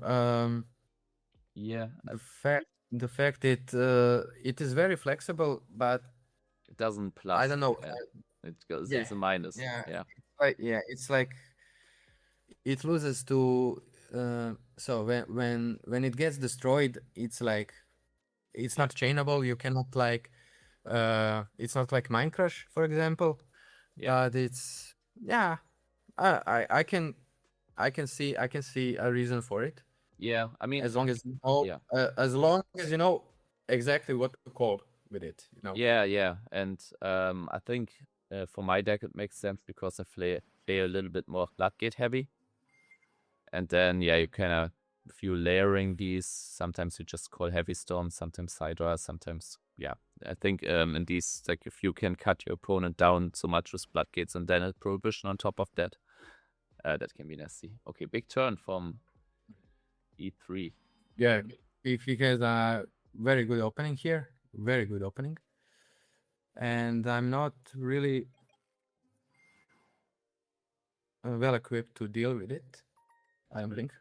Yeah, The fact it is very flexible, but it doesn't plus. I don't know. It goes. It's a minus. Yeah. It's like it loses to. So when it gets destroyed, it's like it's not chainable. You cannot like. It's not like Mind Crush, for example. Yeah. But it's I can see a reason for it. Yeah, I mean, as long as you know exactly what to call with it, Yeah, and I think for my deck it makes sense because I play a little bit more Floodgate heavy, and then you kind of, if you're layering these, sometimes you just call Heavy Storm, sometimes Hydra, sometimes I think in these, like, if you can cut your opponent down so much with Floodgates and then a Prohibition on top of that, that can be nasty. Okay, big turn from E3. Yeah, if he has a very good opening here, very good opening, and I'm not really well equipped to deal with it. I don't think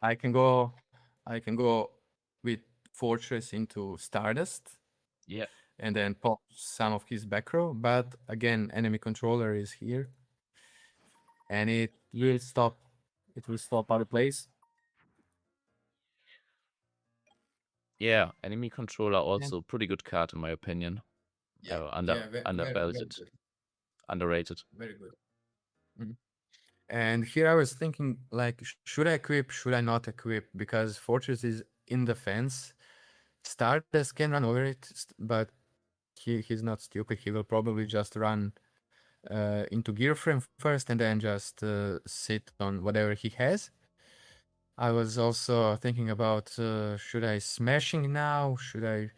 I can go with Fortress into Stardust, and then pop some of his back row, but again, enemy controller is here, and it will stop other plays. Yeah, enemy controller also pretty good card in my opinion. Undervalued, underrated. Very good. And here I was thinking, like, should I equip? Should I not equip? Because Fortress is in the fence. Stardust can run over it, but he's not stupid. He will probably just run into Gear Frame first and then just sit on whatever he has. I was also thinking about should I Smashing now? Should I?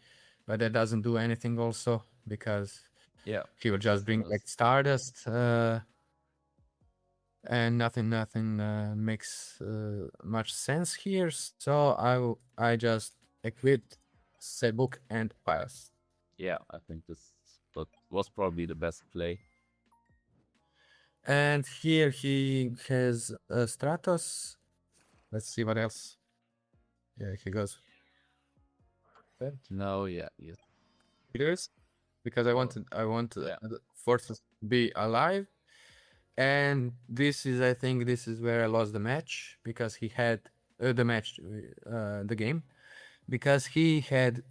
But that doesn't do anything also because he will just bring back Stardust. And nothing makes much sense here. So I just equipped Sebuk and Pius. Yeah, I think this was probably the best play. And here he has Stratos. Let's see what else. Yeah, he goes. No, yes. Because I want Fortress to be alive. And I think this is where I lost the match, because he had the game, because he had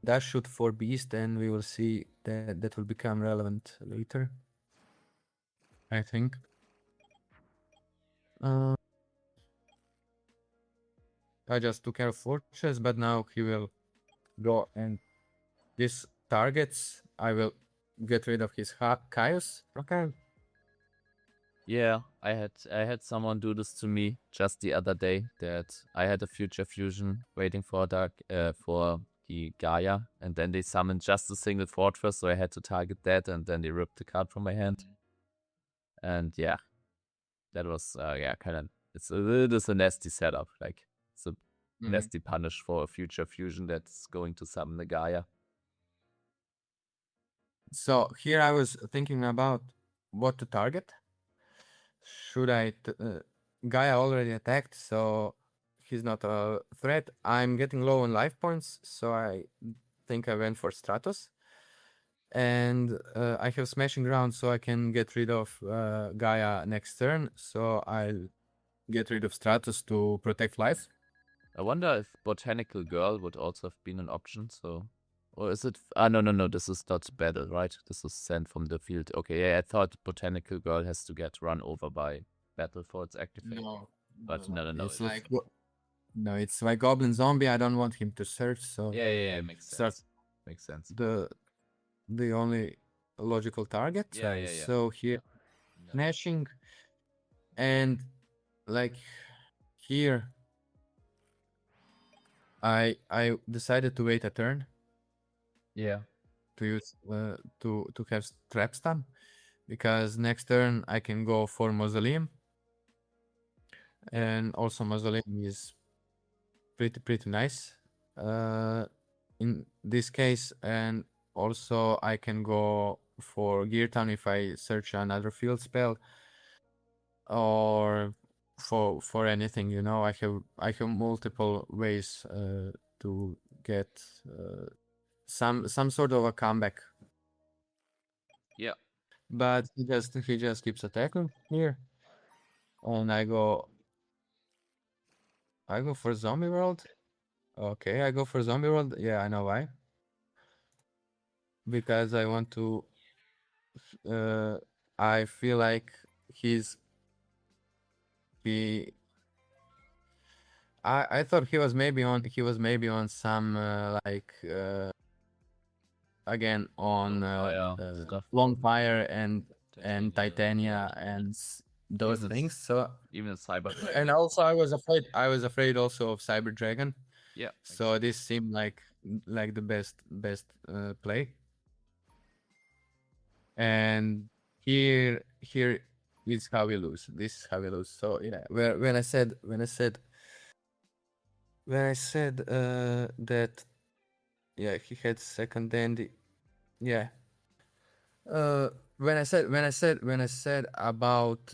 Dash Shoot for Beast, and we will see that will become relevant later, I think. I just took care of Fortress, but now he will go, and this targets, I will get rid of his Caius. Okay. Yeah, I had someone do this to me just the other day. That I had a future fusion waiting for for the Gaia, and then they summoned just a single fortress, so I had to target that, and then they ripped the card from my hand. And yeah, that was kind of it's a nasty setup. Like it's a nasty punish for a future fusion that's going to summon the Gaia. So here I was thinking about what to target. Should I? Gaia already attacked, so he's not a threat. I'm getting low on life points, so I think I went for Stratos. And I have Smashing Ground, so I can get rid of Gaia next turn. So I'll get rid of Stratos to protect life. I wonder if Botanical Girl would also have been an option. So, or is it? No. This is not battle, right? This is sent from the field. Okay, yeah. I thought Botanical Girl has to get run over by battle for its activate. But no. It's like no, it's like Goblin Zombie. I don't want him to search. So yeah, makes sense. Makes sense. The only logical target. Yeah. So here, Smashing, and like here, I decided to wait a turn. Yeah. To use to have trap stun, because next turn I can go for Mausoleum, and also Mausoleum is pretty nice in this case, and also I can go for Gear Town if I search another field spell, or for anything, you know. I have multiple ways to get some sort of a comeback. Yeah. But he just keeps attacking here. And I go for Zombie World. Okay, I go for Zombie World. Yeah, I know why. Because I want to I feel like I thought he was maybe on some like again on Longfire and Titania and those things. So even Cyber Dragon. And also I was afraid also of Cyber Dragon. Yeah. So this seemed like the best play. And here is how we lose. This is how we lose. So yeah, when I said that yeah, he had second dandy. Yeah. When I said about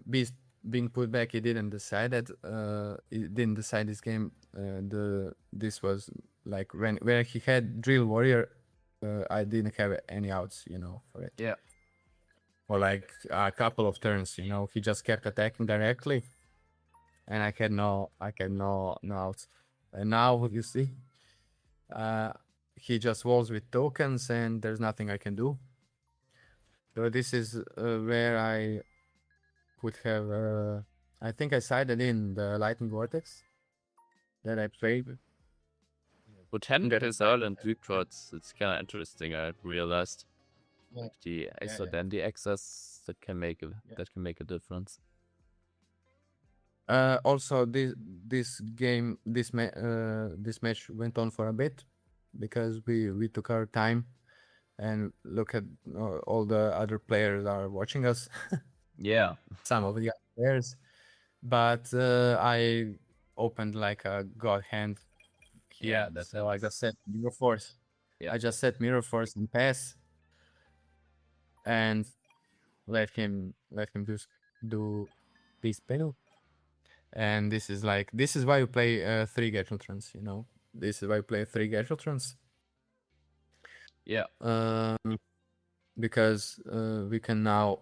Beast being put back, he didn't decide this game. This was like where he had Drill Warrior, I didn't have any outs, you know, for it. Yeah. Or like a couple of turns, you know, he just kept attacking directly, and I had no outs. And now you see, he just walls with tokens, and there's nothing I can do. So this is where I would have. I think I sided in the Lightning Vortex that I played. Botanical Girl and Reports, it's kind of interesting. I realized the Dandy access that can make a difference. Also, this match went on for a bit because we took our time and look at all the other players are watching us. Yeah, some of the other players, but I opened like a god hand. Yeah, that's so I just set Mirror Force. Yeah. I just set Mirror Force and pass, and let him do this spell. And this is why you play 3 Gatriltrons, you know. This is why you play 3 Gatriltrons. Yeah. Because we can now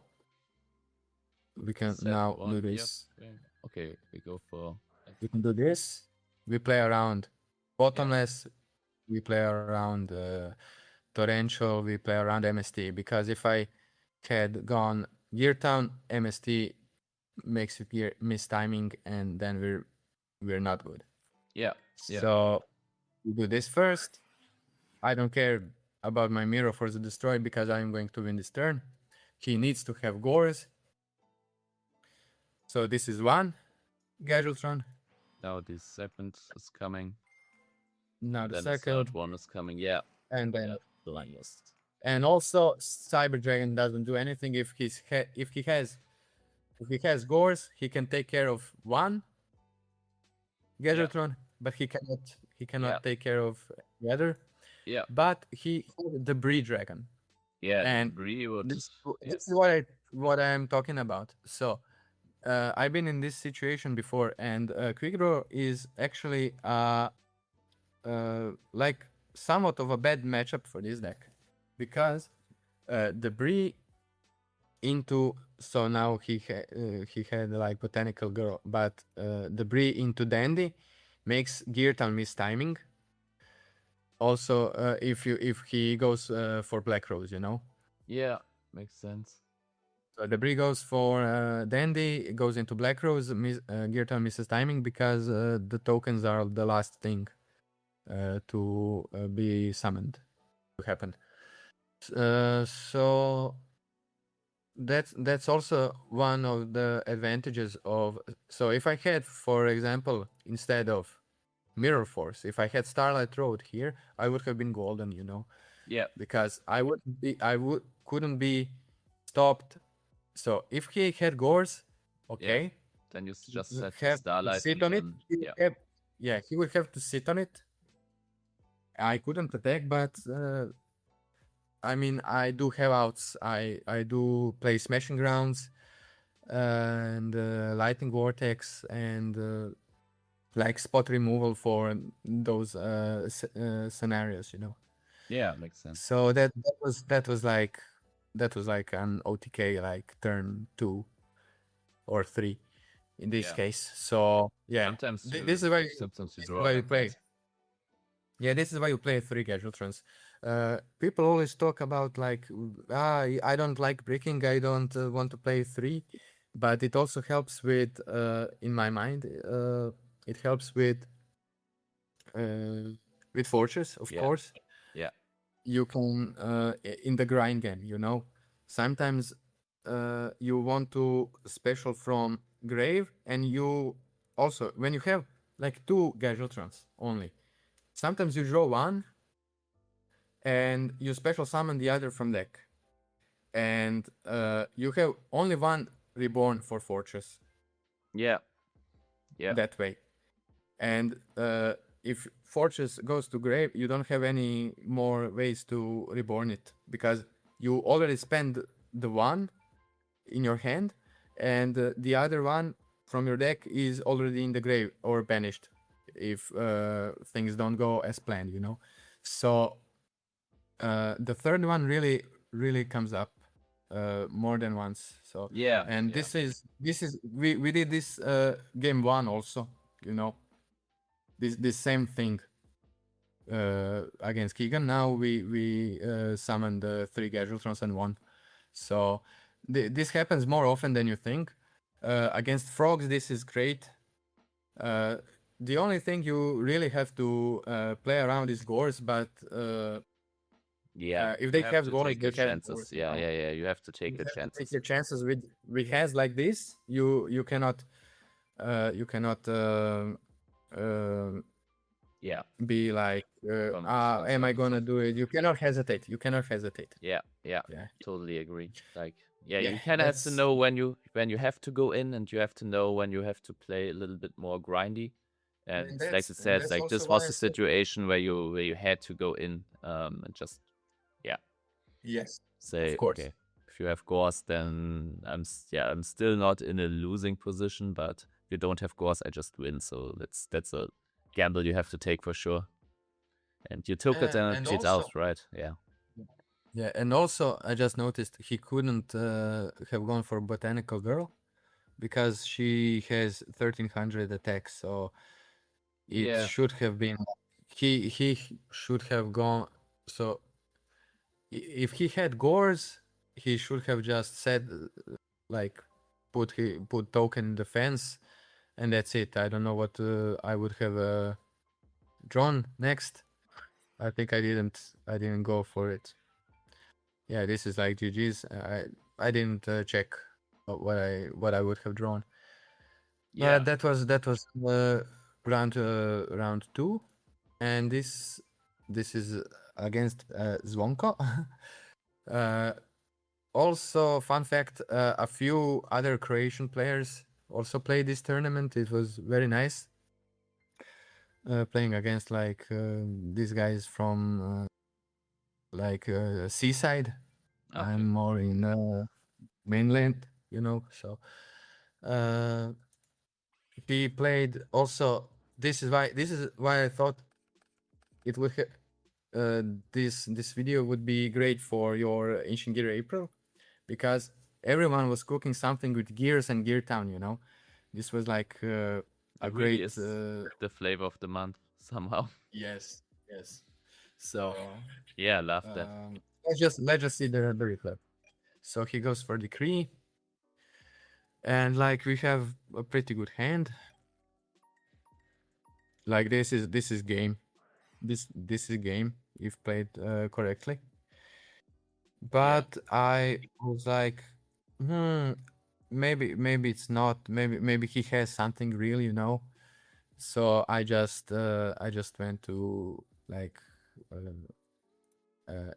do this. Yep. Okay, we go for. We can do this. We play around Bottomless. We play around Torrential. We play around MST. Because if I had gone Gear Town, MST makes it miss timing, and then we're not good. Yeah. So we do this first. I don't care about my Mirror Force Destroy because I'm going to win this turn. he needs to have Gores. So this is one Gadgetron. Now the second is coming. Now the Then second. the third one is coming. Yeah. And then Banlist. And also, Cyber Dragon doesn't do anything if he has Gores. He can take care of one Gadgetron, but he cannot take care of the other. Yeah. But he the Bree Dragon. Yeah. And Bree this yes. is what I'm talking about. So I've been in this situation before, and Quickdraw is actually like somewhat of a bad matchup for this deck, because the Bree into, so now he had like Botanical Girl, but the Bree into Dandy makes Geartown miss timing. Also, if he goes for Black Rose, you know. Yeah, makes sense. So the Bree goes for Dandy, it goes into Black Rose, Geartown misses timing because the tokens are the last thing to be summoned to happen. So that's also one of the advantages of. So if I had, for example, instead of Mirror Force, if I had Starlight Road here, I would have been golden, you know. Yeah. Because I couldn't be stopped. So if he had Gores, okay. Yeah. Then you just have Starlight. Sit on it. He would have to sit on it. I couldn't attack, but I mean, I do have outs. I do play Smashing Grounds and Lightning Vortex and like spot removal for those scenarios, you know. Yeah, makes sense. So that was like an OTK, like turn 2 or 3 in this case. So yeah, sometimes this is why you play. Yeah, this is why you play 3 Gadgetrons. People always talk about like, I don't like breaking, I don't want to play 3, but it also helps with, in my mind, it helps with Fortress, of course. Yeah. You can, in the grind game, you know, sometimes you want to special from grave, and you also, when you have like 2 Gadgetrons only, sometimes you draw one and you special summon the other from deck, and you have only one reborn for Fortress. Yeah. That way. And if Fortress goes to grave, you don't have any more ways to reborn it, because you already spend the one in your hand, and the other one from your deck is already in the grave or banished if things don't go as planned, you know. So the third one really comes up more than once. So yeah, and this is we did this game 1 also, you know, this same thing against Keegan. Now we summoned 3 Gadgetrons and 1. So this happens more often than you think. Against Frogs, this is great. The only thing you really have to play around is Gores, but if they have Gores, they have chances. Gores, Yeah. You have to take your chances. Take your chances with hands like this. You cannot be like, am I gonna do it? You cannot hesitate. Yeah, totally agree. Like, you kind of have to know when you have to go in, and you have to know when you have to play a little bit more grindy. And like I said, like this was a situation where you had to go in and just say, okay, if you have Gores, then I'm still not in a losing position, but if you don't have Gores, I just win. So that's a gamble you have to take for sure. And you took it and it out, right? Yeah, and also I just noticed he couldn't have gone for Botanical Girl because she has 1300 attacks, so it should have been he should have gone. So if he had Gores, he should have just said like put token in defense, and that's it. I don't know what I would have drawn next. I think I didn't go for it. Yeah, this is like GG's. check what I would have drawn. Yeah. That was round 2, and this is against Zvonko. Also, fun fact: a few other Croatian players also played this tournament. It was very nice playing against like these guys from like seaside. Okay. I'm more in mainland, so he played also. This is why I thought it would this video would be great for your Ancient Gear April, because everyone was cooking something with gears and Gear Town. This was like a It great really is the flavor of the month somehow. yes. So Yeah, I love that. let's just see the replay. So he goes for Decree, and like we have a pretty good hand. Like this is game. This is game if played correctly. But I was like, maybe it's not. Maybe he has something real. So I just went to like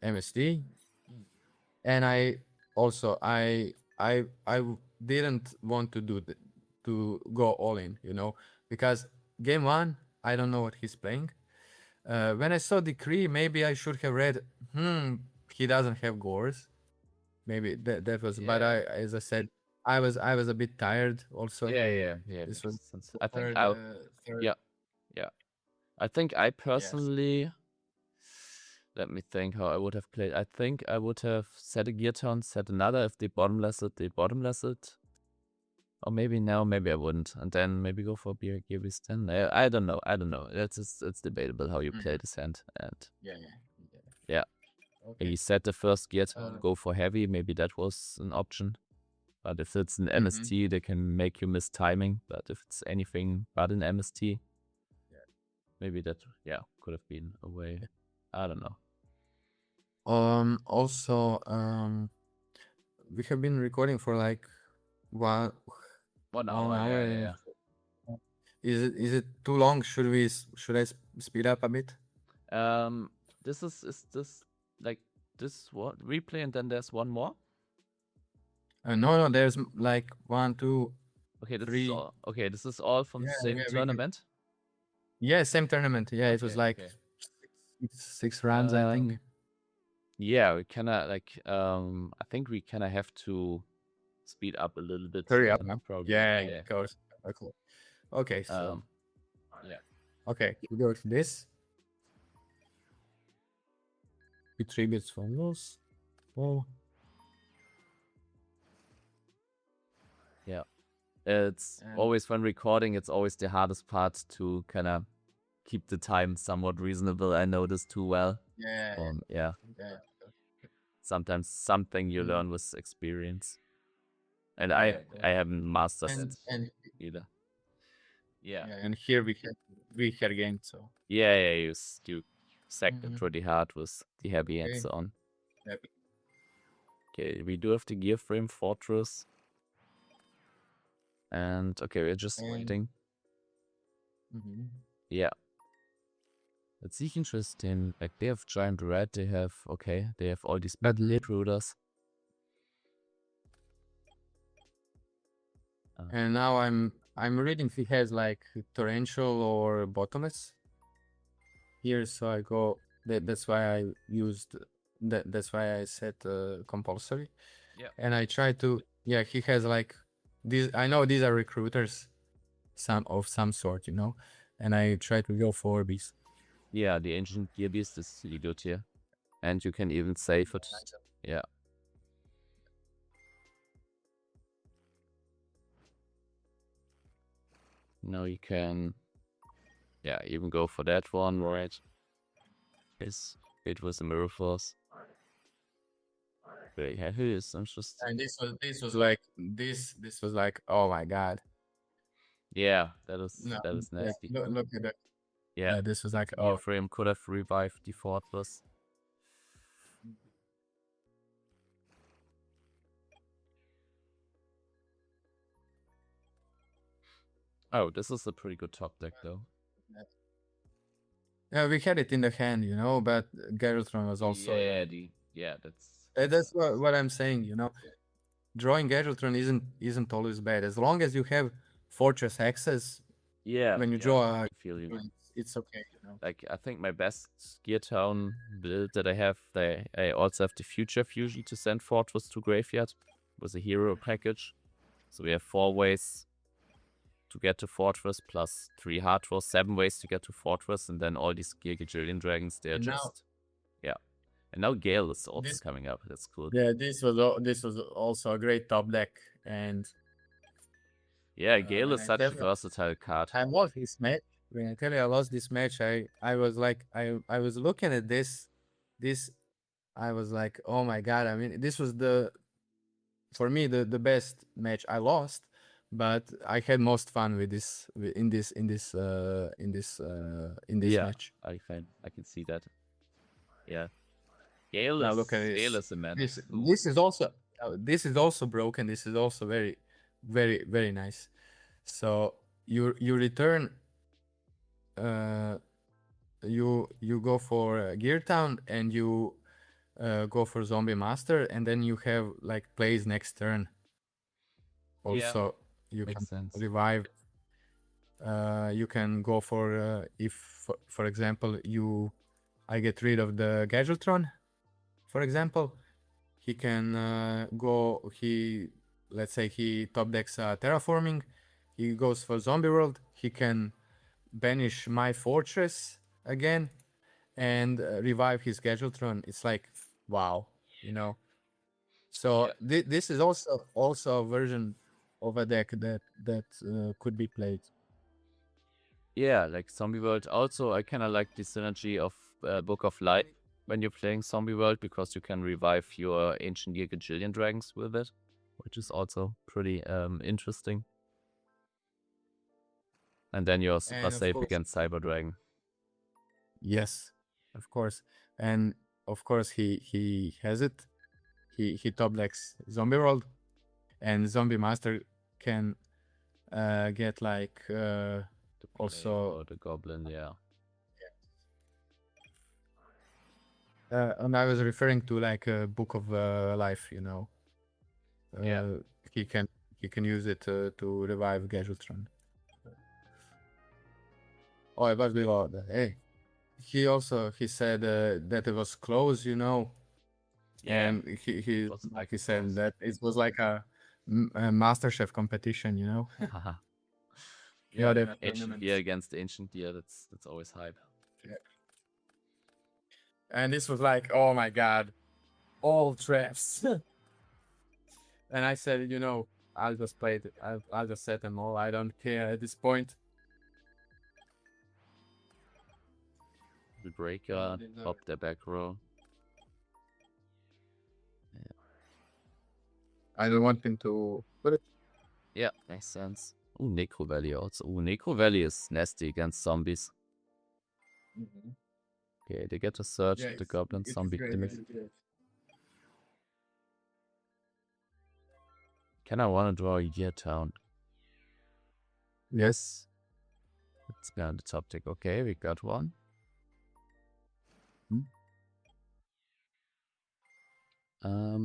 MSD, and I also didn't want to go all in, because game 1 I don't know what he's playing. When I saw Decree, maybe I should have read, he doesn't have gores. Maybe that was, but as I said, I was a bit tired also. Yeah. This was I think third. Yeah. I think I personally, let me think how I would have played. I think I would have set a gear turn, set another. If they bottomless it. Or maybe now, maybe I wouldn't. And then maybe go for gear beast 10. I don't know. It's debatable how you play this hand. And yeah. Okay. You set the first gear turn, go for heavy. Maybe that was an option. But if it's an MST, they can make you miss timing. But if it's anything but an MST, maybe that could have been a way. I don't know. Also, we have been recording for like 1 hour. Yeah. Is it too long? Should I speed up a bit? Is this like this what replay and then there's one more? No, there's like 1, 2. Okay, this 3. is all. Okay, this is all from the same tournament. Yeah, same tournament. Yeah, it was like 6 rounds, I think. Yeah, we kinda like I think we kinda have to speed up a little bit. Hurry up now. Probably. Yeah, of course. Okay, so okay, we go to this. It tributes from those. Oh. Yeah. It's always when recording, it's always the hardest part to kind of keep the time somewhat reasonable. I know this too well. Yeah. Sometimes something you learn with experience. And I haven't mastered it either. Yeah. And here we had game, so. Yeah, you second pretty hard with the heavy and so on. Okay, we do have the gear frame fortress. And okay, we're just waiting. Yeah. It's interesting. Like they have giant red, they have all these battle intruders. And now I'm reading if he has like torrential or bottomless here, so I go. That's why I used that. That's why I set compulsory. Yeah. And I try to. Yeah, he has like these. I know these are recruiters, some sort, and I try to go for beast. Yeah, the ancient gear beast is really good here, and you can even save it. Yeah. Now you can, even go for that one, right? It was a mirror force. Very heavy is interesting. And this was like this was like, oh my god. Yeah, that was nasty. Look at that. Yeah, this was like, oh, frame could have revived the fortress. Oh, this is a pretty good top deck, though. Yeah, we had it in the hand, but Geraltron was also. That's what I'm saying. Drawing Geraltron isn't always bad as long as you have Fortress access. When you draw, I feel you. It's okay. Like, I think my best Gear Town build that I have, I also have the Future Fusion to send Fortress to Graveyard with a hero package. So we have 4 ways to get to Fortress, plus 3 hard draws, 7 ways to get to Fortress, and then all these Gear Gajillion Dragons, they're And just... Yeah. And now Gale is also coming up. That's cool. Yeah, this was also a great top deck. And yeah, Gale is such a versatile card. I lost this match. When I tell you I lost this match, I was like, I was looking at this, I was like, oh my god. I mean, this was for me the best match. I lost, but I had most fun with this in this match. I can see that. Yeah, Gale is a man. This is also broken. This is also very, very, very nice. So you return. You go for Gear Town and you go for Zombie Master, and then you have like plays next turn. Also, you can revive. You can go for if, for example, I get rid of the Gadgetron, for example, he can go. Let's say he top decks Terraforming. He goes for Zombie World. He can banish my Fortress again and revive his Gadgetron. It's like, wow, So this is also a version of a deck that could be played. Yeah, like Zombie World. Also, I kind of like the synergy of Book of Light when you're playing Zombie World, because you can revive your Ancient Gear Gajillion Dragons with it, which is also pretty interesting. And then you're super safe against Cyber Dragon. Yes, of course. And of course he has it. He top decks Zombie World, and Zombie Master can get like also the Goblin, yeah. And I was referring to like a Book of Life, he can use it to revive Gadgetron. Oh, it was below that. Hey, he said that it was close, Yeah. And he said that it was like a MasterChef competition, Ancient Gear against Ancient Gear, that's always hype. Yeah. And this was like, oh my god, all traps. And I said, I'll just play it. I'll just set them all. I don't care at this point. The Breaker, pop the back row. Yeah. I don't want him to put it. Yeah, makes sense. Oh, Necro Valley also. Oh, Necro Valley is nasty against zombies. Mm-hmm. Okay, they get to search the Goblin Zombie gimmicks. Can I want to draw a Gear Town? Yes. It's behind the top deck. Okay, we got one.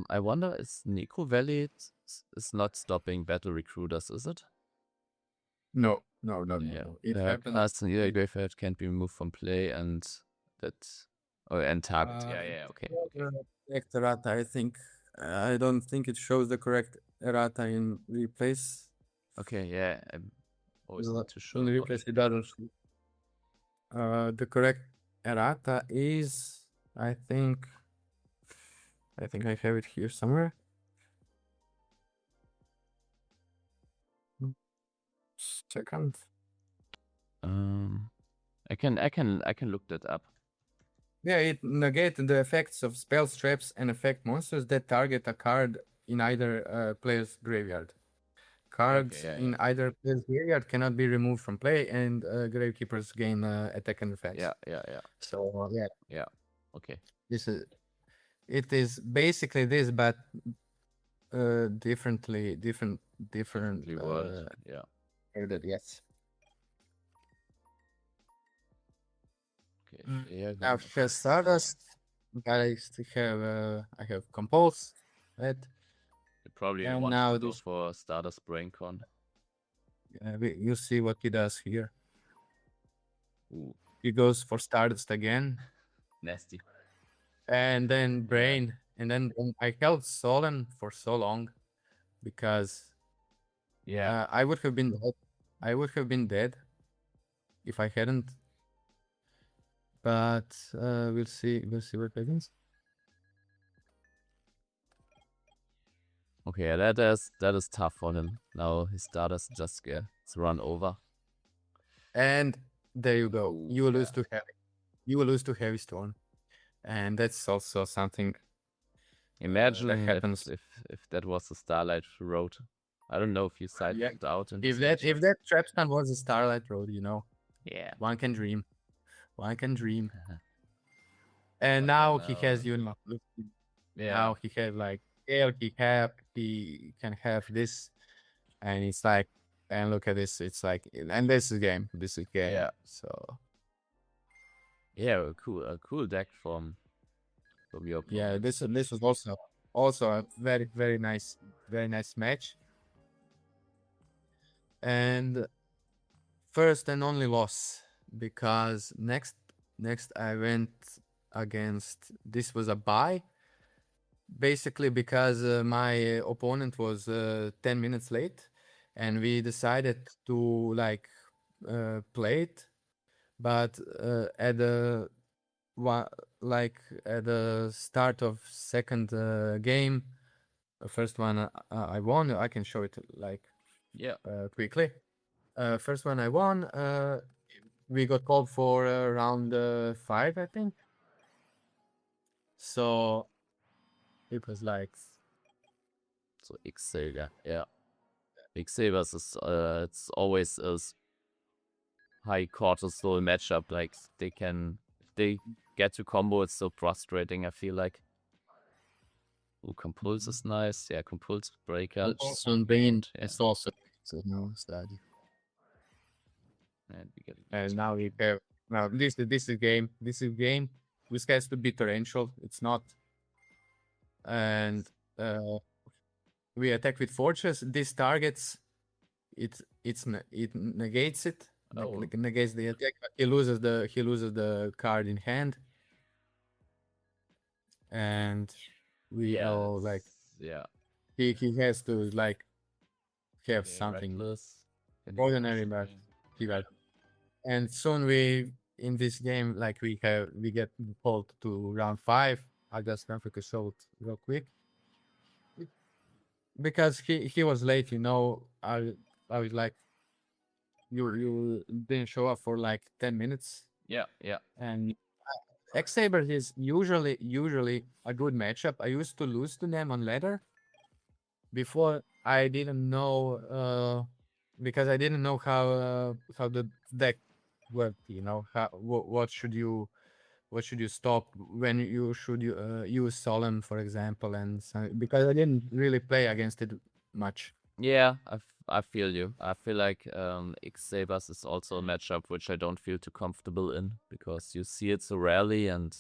I wonder, is Necro Valley is not stopping battle recruiters, is it? No. Yeah. It happens. Graveyard can't be removed from play, and and target. Okay. Correct errata, I think. I don't think it shows the correct errata in replace. Okay, yeah. I'm always not too sure. In replace, it doesn't. The correct errata is, I think I have it here somewhere. Second. I can look that up. Yeah, it negates the effects of spells, traps, and effect monsters that target a card in either player's graveyard. Cards in either player's graveyard cannot be removed from play, and gravekeepers gain attack and effects. Yeah. So yeah. Okay. It is basically this, but different. Worded, yeah. Yes. Yeah, Now he has Stardust. I still have I have Compulse. Right? you probably And want now to go this for Stardust Braincon. you see what he does here. Ooh, He goes for Stardust again, nasty. and then Brain, and then I held Solen for so long because Yeah. I would have been dead. I would have been dead if I hadn't. But we'll see. We'll see what happens. Okay, that is tough for him. Now his Stardust just gets run over. And there you go. Ooh, You will lose to heavy. You will lose to Heavy Storm, and that's also something. Imagine that happens. if that was the Starlight Road. I don't know if you siphoned out. In If this that matchup. Trapstone was a Starlight Road, Yeah. one can dream. One can dream. And now he has now he has like scale. He can have this, and it's like, and look at this. It's like, and this is game. This is game. Yeah. So Yeah, a cool deck from your opponent. yeah, this was also a very nice match. And first and only loss, because next I went against, this was a bye, basically because my opponent was 10 minutes late, and we decided to like play it, but at the at the start of second game, the first one I won. I can show it like quickly. First one I won. We got called for round 5, I think. So it was like, so X-Saber, yeah. X-Saber is it's always a high cortisol matchup. Like they can, if they get to combo, it's so frustrating. I feel like. Ooh, Compulse is nice. Yeah, Compulse Breaker. Sunbeam is also study. And we get And now we have, now this is game. This is game. This has to be torrential. It's not. And we attack with Fortress. This targets it negates it. Negates the attack. He loses the card in hand. And we all like, he has to like have something ordinary, but he got. And soon we, in this game, like we get pulled to round 5. I just can show it real quick because he was late. I was like, you didn't show up for like 10 minutes. Yeah. And X-Saber is usually a good matchup. I used to lose to them on ladder. Before I didn't know, because I didn't know how the deck worked. What should you stop when you should use Solemn, for example, and because I didn't really play against it much. Yeah, I feel you. I feel like X-Sabers is also a matchup which I don't feel too comfortable in because you see it so rarely, and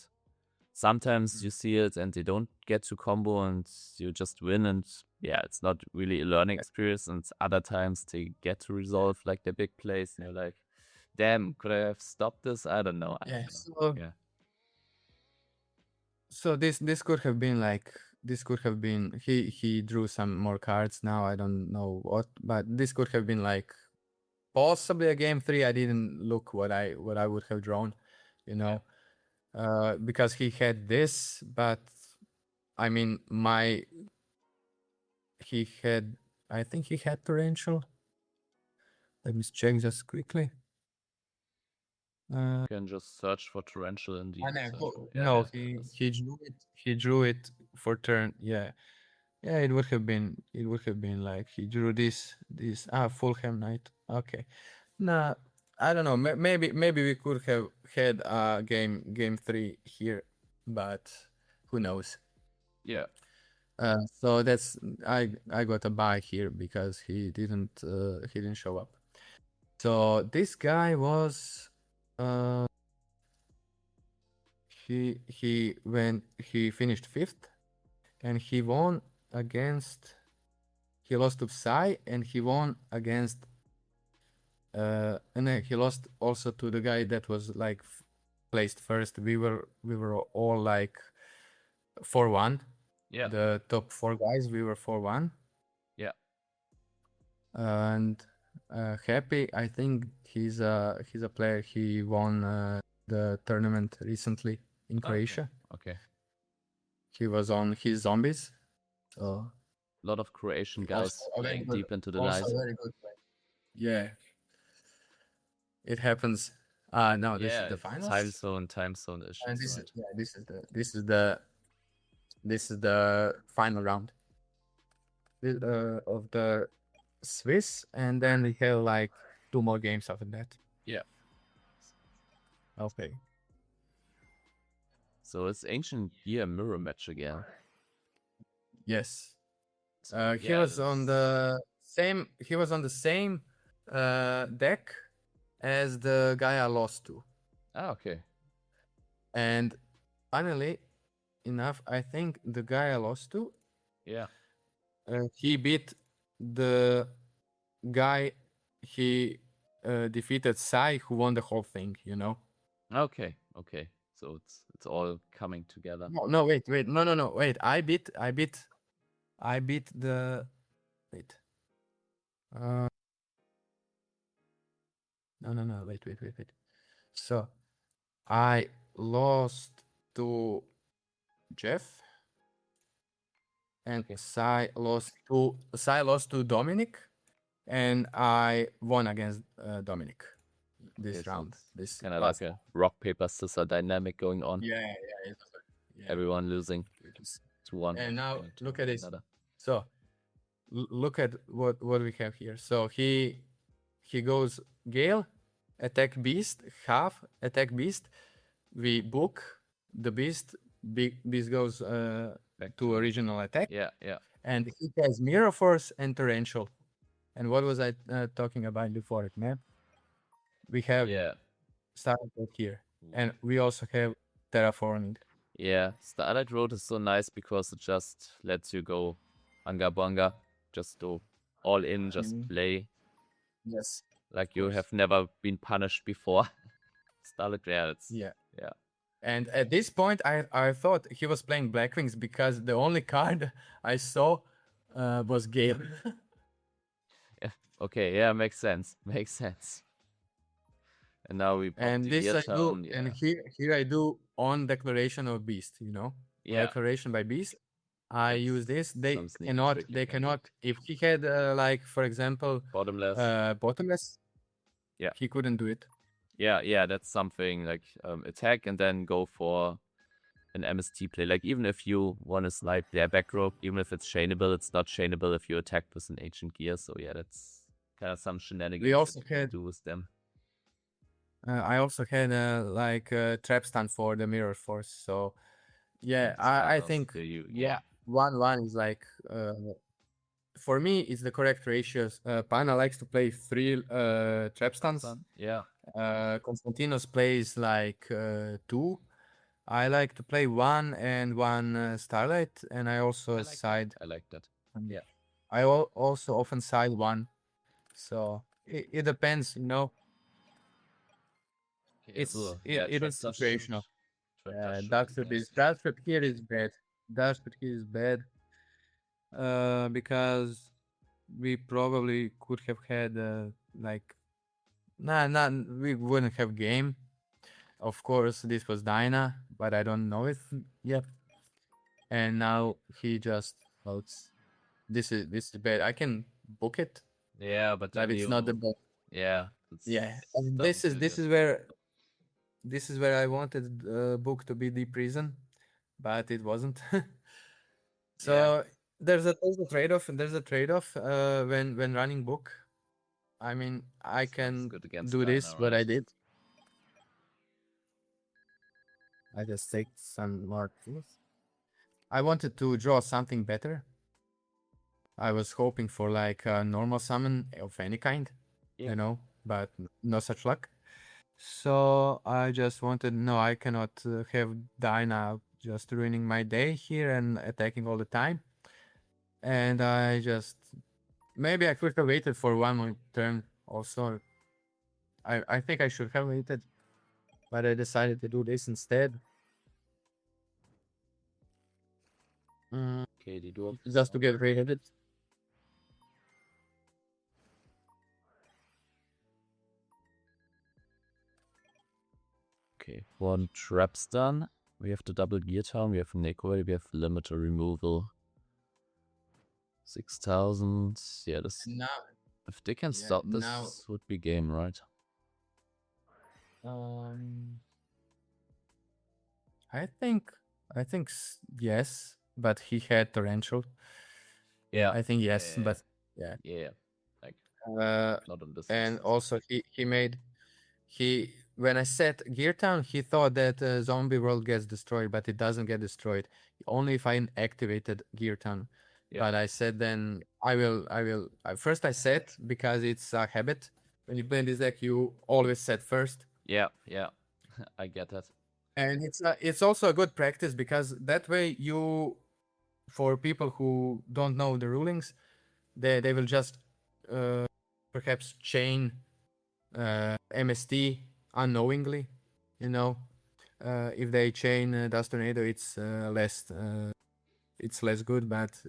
sometimes you see it and they don't get to combo and you just win, and yeah, it's not really a learning experience. And other times they get to resolve like the big plays and you're like, damn, could I have stopped this? I don't know. So this could have been like, he drew some more cards. Now I don't know what, but this could have been like possibly a game 3. I didn't look what I would have drawn, because he had this, but I mean I think he had Torrential. Let me check just quickly. You can just search for Torrential in the. No, he drew it for turn. Yeah, it would have been like he drew this Fulham Knight. Okay, nah, I don't know. Maybe we could have had game 3 here, but who knows? Yeah. So that's, I got a buy here because he didn't show up. So this guy was when he finished 5th, and he won against. He lost to Psy, and he won against. And then he lost also to the guy that was like placed first. We were all like 4-1. Yeah. The top 4 guys, we were 4-1. Yeah. And Happy, I think he's a player. He won the tournament recently in Croatia. Okay. He was on his zombies. So A lot of Croatian guys also playing good, deep into the also night. very good play. Yeah. It happens. No, this is the finals. Time zone issues. And this right. this is the final round of the Swiss, and then we have like 2 more games after that. Yeah. Okay. So it's Ancient Gear mirror match again. Yes. So, He was on the same. He was on the same deck as the guy I lost to. Okay. And funnily enough, I think the guy I lost to, Yeah. he beat the guy he defeated Sai, who won the whole thing, you know? Okay. So it's all coming together. No, wait. No, wait. I beat the wait. No, wait. So I lost to Jeff, and Sai lost to Dominic, and I won against Dominic this Okay, so round. it's This kind of like a rock paper scissors dynamic going on. yeah. Everyone losing 2-1. And now look at this. Another. So look at what we have here. So he goes Gale, attack beast, half attack beast. We book the beast. Beast goes Back to original attack. Yeah. And he has Mirror Force and Torrential. And what was I talking about before it, man? We have Starlight here, and we also have Terraforming. Yeah, Starlight Road is so nice because it just lets you go anga bonga, just go all in, just play. Yes. Like you have never been punished before. Starlight, yeah. And at this point, I thought he was playing Blackwings because the only card I saw was Gale. Okay, yeah, makes sense. And now we and this I do, and here I do on declaration of beast, you know, declaration by beast. I use this. They cannot. If he had like, for example, bottomless, he couldn't do it. Yeah, that's something like attack and then go for an MST play. Like even if you want to slide their back rope, even if it's chainable, it's not chainable if you attack with an ancient gear. So yeah, that's kind of some shenanigans we also to do with them. I also had like trap stun for the mirror force. So yeah, I think 1-1 is like for me it's the correct ratios. Pana likes to play 3 trap stuns. Yeah. Konstantinos plays like 2. I like to play 1 and 1 Starlight, and I also side. I like that. Yeah. I also often side 1. So it depends, you know. It is situational. Dark Strip here is bad. Because we probably could have had like we wouldn't have game. Of course, this was Dyna, but I don't know it yet. And now he just votes. This is bad. I can book it. Yeah, but it's not the best. Yeah. And this is where I wanted book to be the prison, but it wasn't. So there's a trade-off, when running book. I mean, I can do this, but I did. I just take some more things. I wanted to draw something better. I was hoping for like a normal summon of any kind, you know, but no such luck. So I just wanted, no, I cannot have Dinah just ruining my day here and attacking all the time. And I just, maybe I could have waited for one more turn also. I think I should have waited, but I decided to do this instead. Okay, die Duel. Just to get rid of it. Okay, one trap's done. We have the double gear town, we have Necro, we have limiter removal. 6,000. Yeah, this. Now, if they can stop this, would be game, right? I think yes, but he had torrential. Yeah, I think yes, yeah, but yeah. Yeah, like not on this. And also he when I set Gear Town, he thought that Zombie World gets destroyed, but it doesn't get destroyed. Only if I activated Gear Town. Yeah. But I said then I will. First I set because it's a habit. When you play this deck, you always set first. Yeah, I get that. And it's also a good practice because that way you, for people who don't know the rulings, they will just perhaps chain MST unknowingly, you know. If they chain Dust Tornado, it's less good, but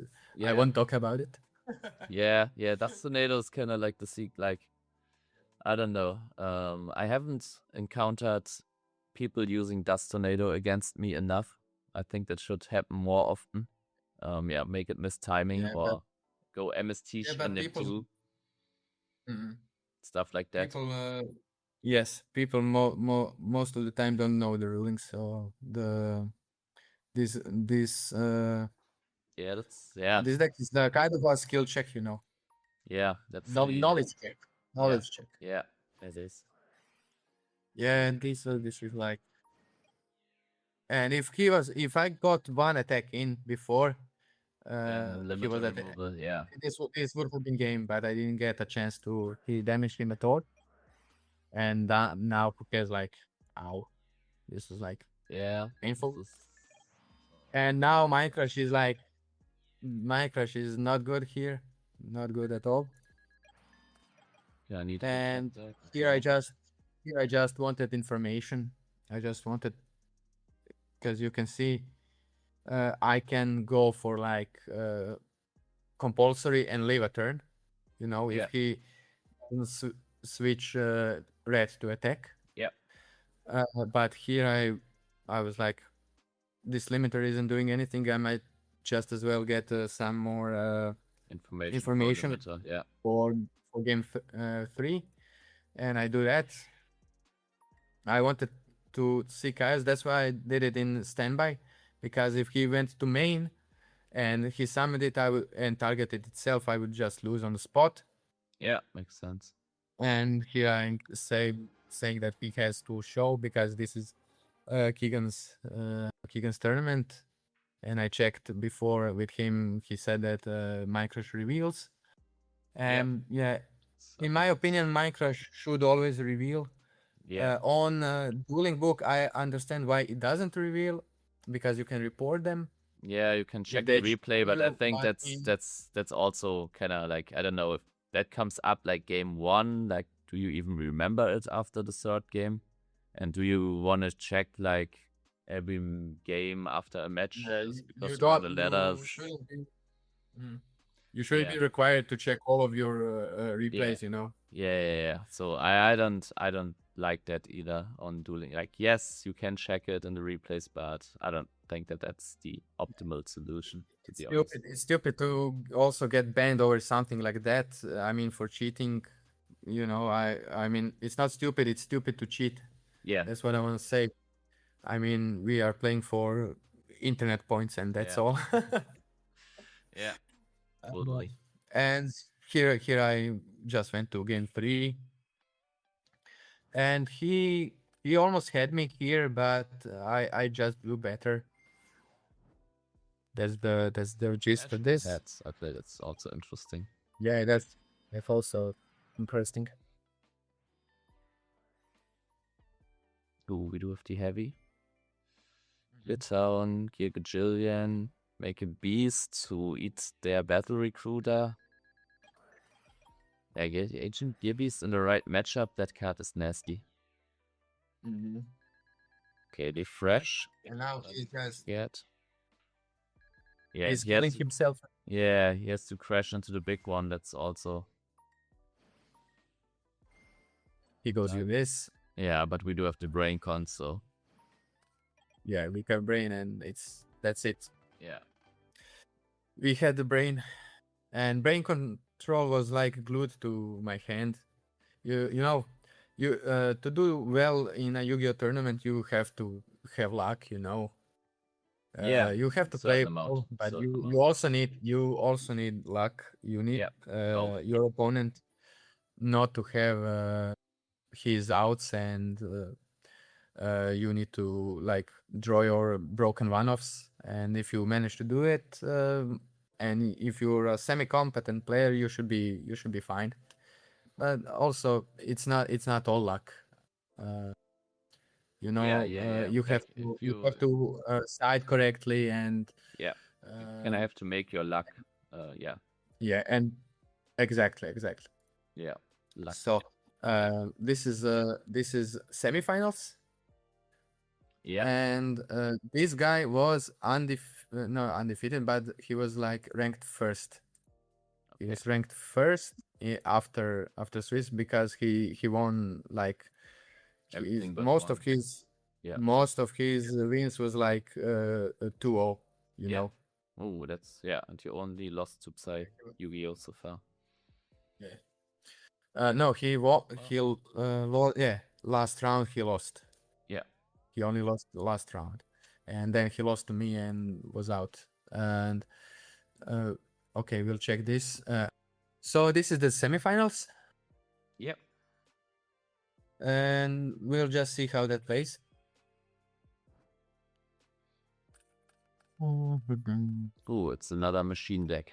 I won't talk about it. yeah, Dust Tornado is kind of like the I don't know. I haven't encountered people using Dust Tornado against me enough. I think that should happen more often. Make it miss timing or go MST people, stuff like that. People, yes, people most of the time don't know the rulings, so this this deck is the kind of a skill check, you know. Yeah, that's knowledge check. Knowledge check. Yeah, it is. Yeah, and this is like, and if I got one attack in before, he was at this would have been game, but I didn't get a chance to damage him at all. And now Puke's like, ow, this is like painful. And now my crush is like, my crush is not good here, not good at all. Yeah, I need. And here I just wanted information. I just wanted, because you can see, I can go for like compulsory and leave a turn. You know, if he doesn't switch red to attack. Yeah. But here I was like, this limiter isn't doing anything. I might just as well get some more information for game 3, and I do that. I wanted to see Caius. That's why I did it in standby, because if he went to main and he summoned it, and targeted itself, I would just lose on the spot. Yeah, makes sense. And here I'm saying that he has to show, because this is Keegan's tournament, and I checked before with him. He said that my crush reveals, and in my opinion, my crush should always reveal. On Dueling Book, I understand why it doesn't reveal, because you can report them. Yeah, you can check the replay, but I think that's also kind of like, I don't know if that comes up like game 1. Like, do you even remember it after the 3rd game? And do you want to check like every game after a match? Because the letters. You shouldn't be required to check all of your replays, you know. Yeah. So I don't like that either on Dueling. Like, yes, you can check it in the replays, but I don't think that that's the optimal solution. It's stupid to also get banned over something like that. I mean, for cheating, you know. I mean, it's not stupid. It's stupid to cheat. Yeah, that's what I want to say. I mean, we are playing for internet points, and that's all. Yeah, totally. And here I just went to game 3, and he almost had me here, but I just do better. That's the gist of this. That's also interesting. Yeah, that's also interesting. Ooh, we do have the heavy. Town, Gear Gajillion, make a beast to eat their battle recruiter. Yeah, get the Ancient Gear Beast in the right matchup. That card is nasty. Okay, they fresh. And now he has. Get. Yeah, He's he has killing to, himself. yeah, he has to crash into the big one. That's also. He goes with this. Yeah, but we do have the brain con, so. Yeah, we have brain, and that's it. Yeah. We had the brain, and brain control was like glued to my hand. You know, to do well in a Yu-Gi-Oh tournament, you have to have luck. Yeah, you have to certain play amount, well, but certain amount. you also need luck. You need your opponent not to have his outs, and you need to like draw your broken one-offs. And if you manage to do it, and if you're a semi-competent player, you should be fine. But also, it's not all luck. You have to side correctly, and and I have to make your luck. Yeah, and exactly. Yeah, luck. So this is semifinals. Yeah, and this guy was undefeated, but he was like ranked first. He was ranked first after Swiss, because he won like most of his wins was like 2-0. You know. Oh, that's and you only lost to Psy Yu-Gi-Oh so far. Yeah. No, he lost. Yeah, last round he lost. Yeah. He only lost the last round, and then he lost to me and was out. And okay, we'll check this. So this is the semifinals. Yep. And we'll just see how that plays. Oh, it's another machine deck.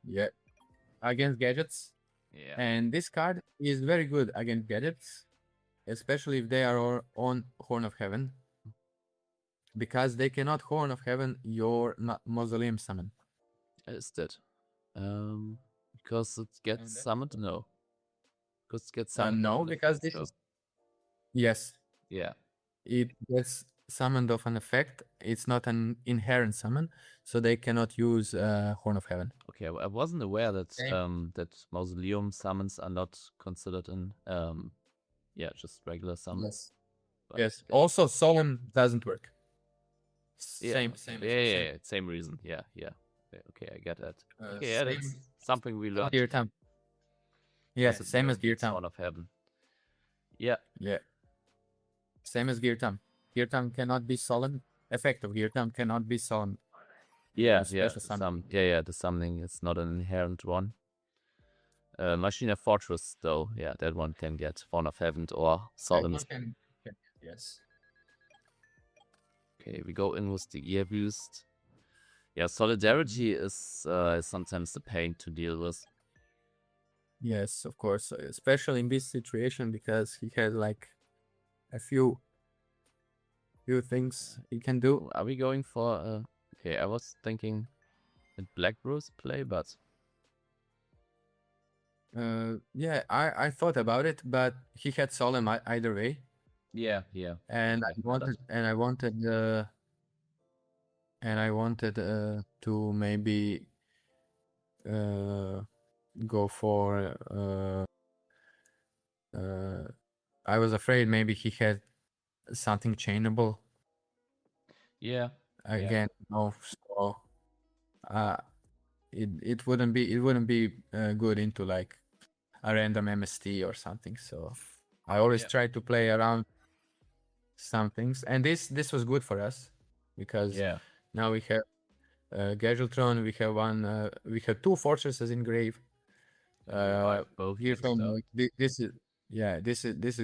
Yeah. Against gadgets. Yeah. And this card is very good against gadgets, especially if they are on Horn of Heaven, because they cannot Horn of Heaven your Mausoleum summon. Is that? Because it gets summoned? No. Because it gets summoned? No, because this is... Yes. Yeah. It gets summoned of an effect. It's not an inherent summon, so they cannot use Horn of Heaven. Okay, I wasn't aware that that Mausoleum summons are not considered in just regular summons. Yes. Also, Solemn doesn't work. Same reason. Yeah. Okay, I get that. Okay, that's something we learned. Gear Time. Yeah, same as Gear Time. Horn of Heaven. Yeah. Same as Gear Time. Gear Time cannot be solemn. Effect of Gear Time cannot be solemn. The summoning is not an inherent one. Machina Fortress, though, that one can get Horn of Heaven or Solemn. Yes. Okay, we go in with the Gear Boost. Yeah, Solidarity is sometimes a pain to deal with. Yes, of course, especially in this situation, because he has like a few things he can do. Are we going for okay, I was thinking a Black Rose play, but I thought about it, but he had Solemn either way. Yeah. And I wanted to maybe go for I was afraid maybe he had something chainable. Yeah. Again, no. So it wouldn't be good into like a random MST or something. So I always try to play around some things, and this was good for us, because now we have Gadgetron, we have two fortresses in grave. Both here from this is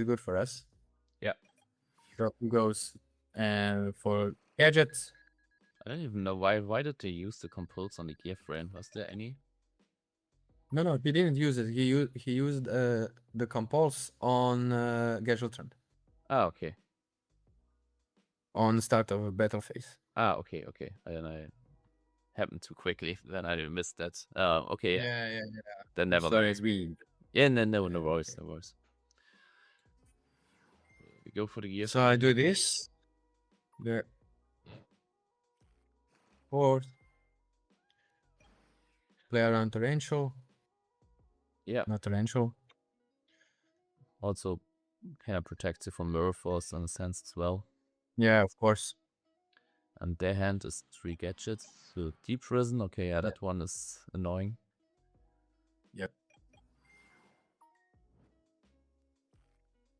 good for us. Yeah. So who goes for gadgets? I don't even know why did they use the compulse on the gear frame? Was there any? No, he didn't use it. He used the compulse on Gadgetron. Ah, okay. on the start of a battle phase. Ah, okay, okay. And I happened too quickly. Then I missed that. Okay. Yeah. Then never Sorry, mind. it's weird. Yeah, no worries, no worries. We go for the gear. So I do this. The fourth. Play around Torrential. Yeah. Not Torrential. Also kind of protective from Mirror Force in a sense as well. Yeah, of course. And their hand is 3 gadgets. So Deep Prison, okay, yeah, that one is annoying. Yep.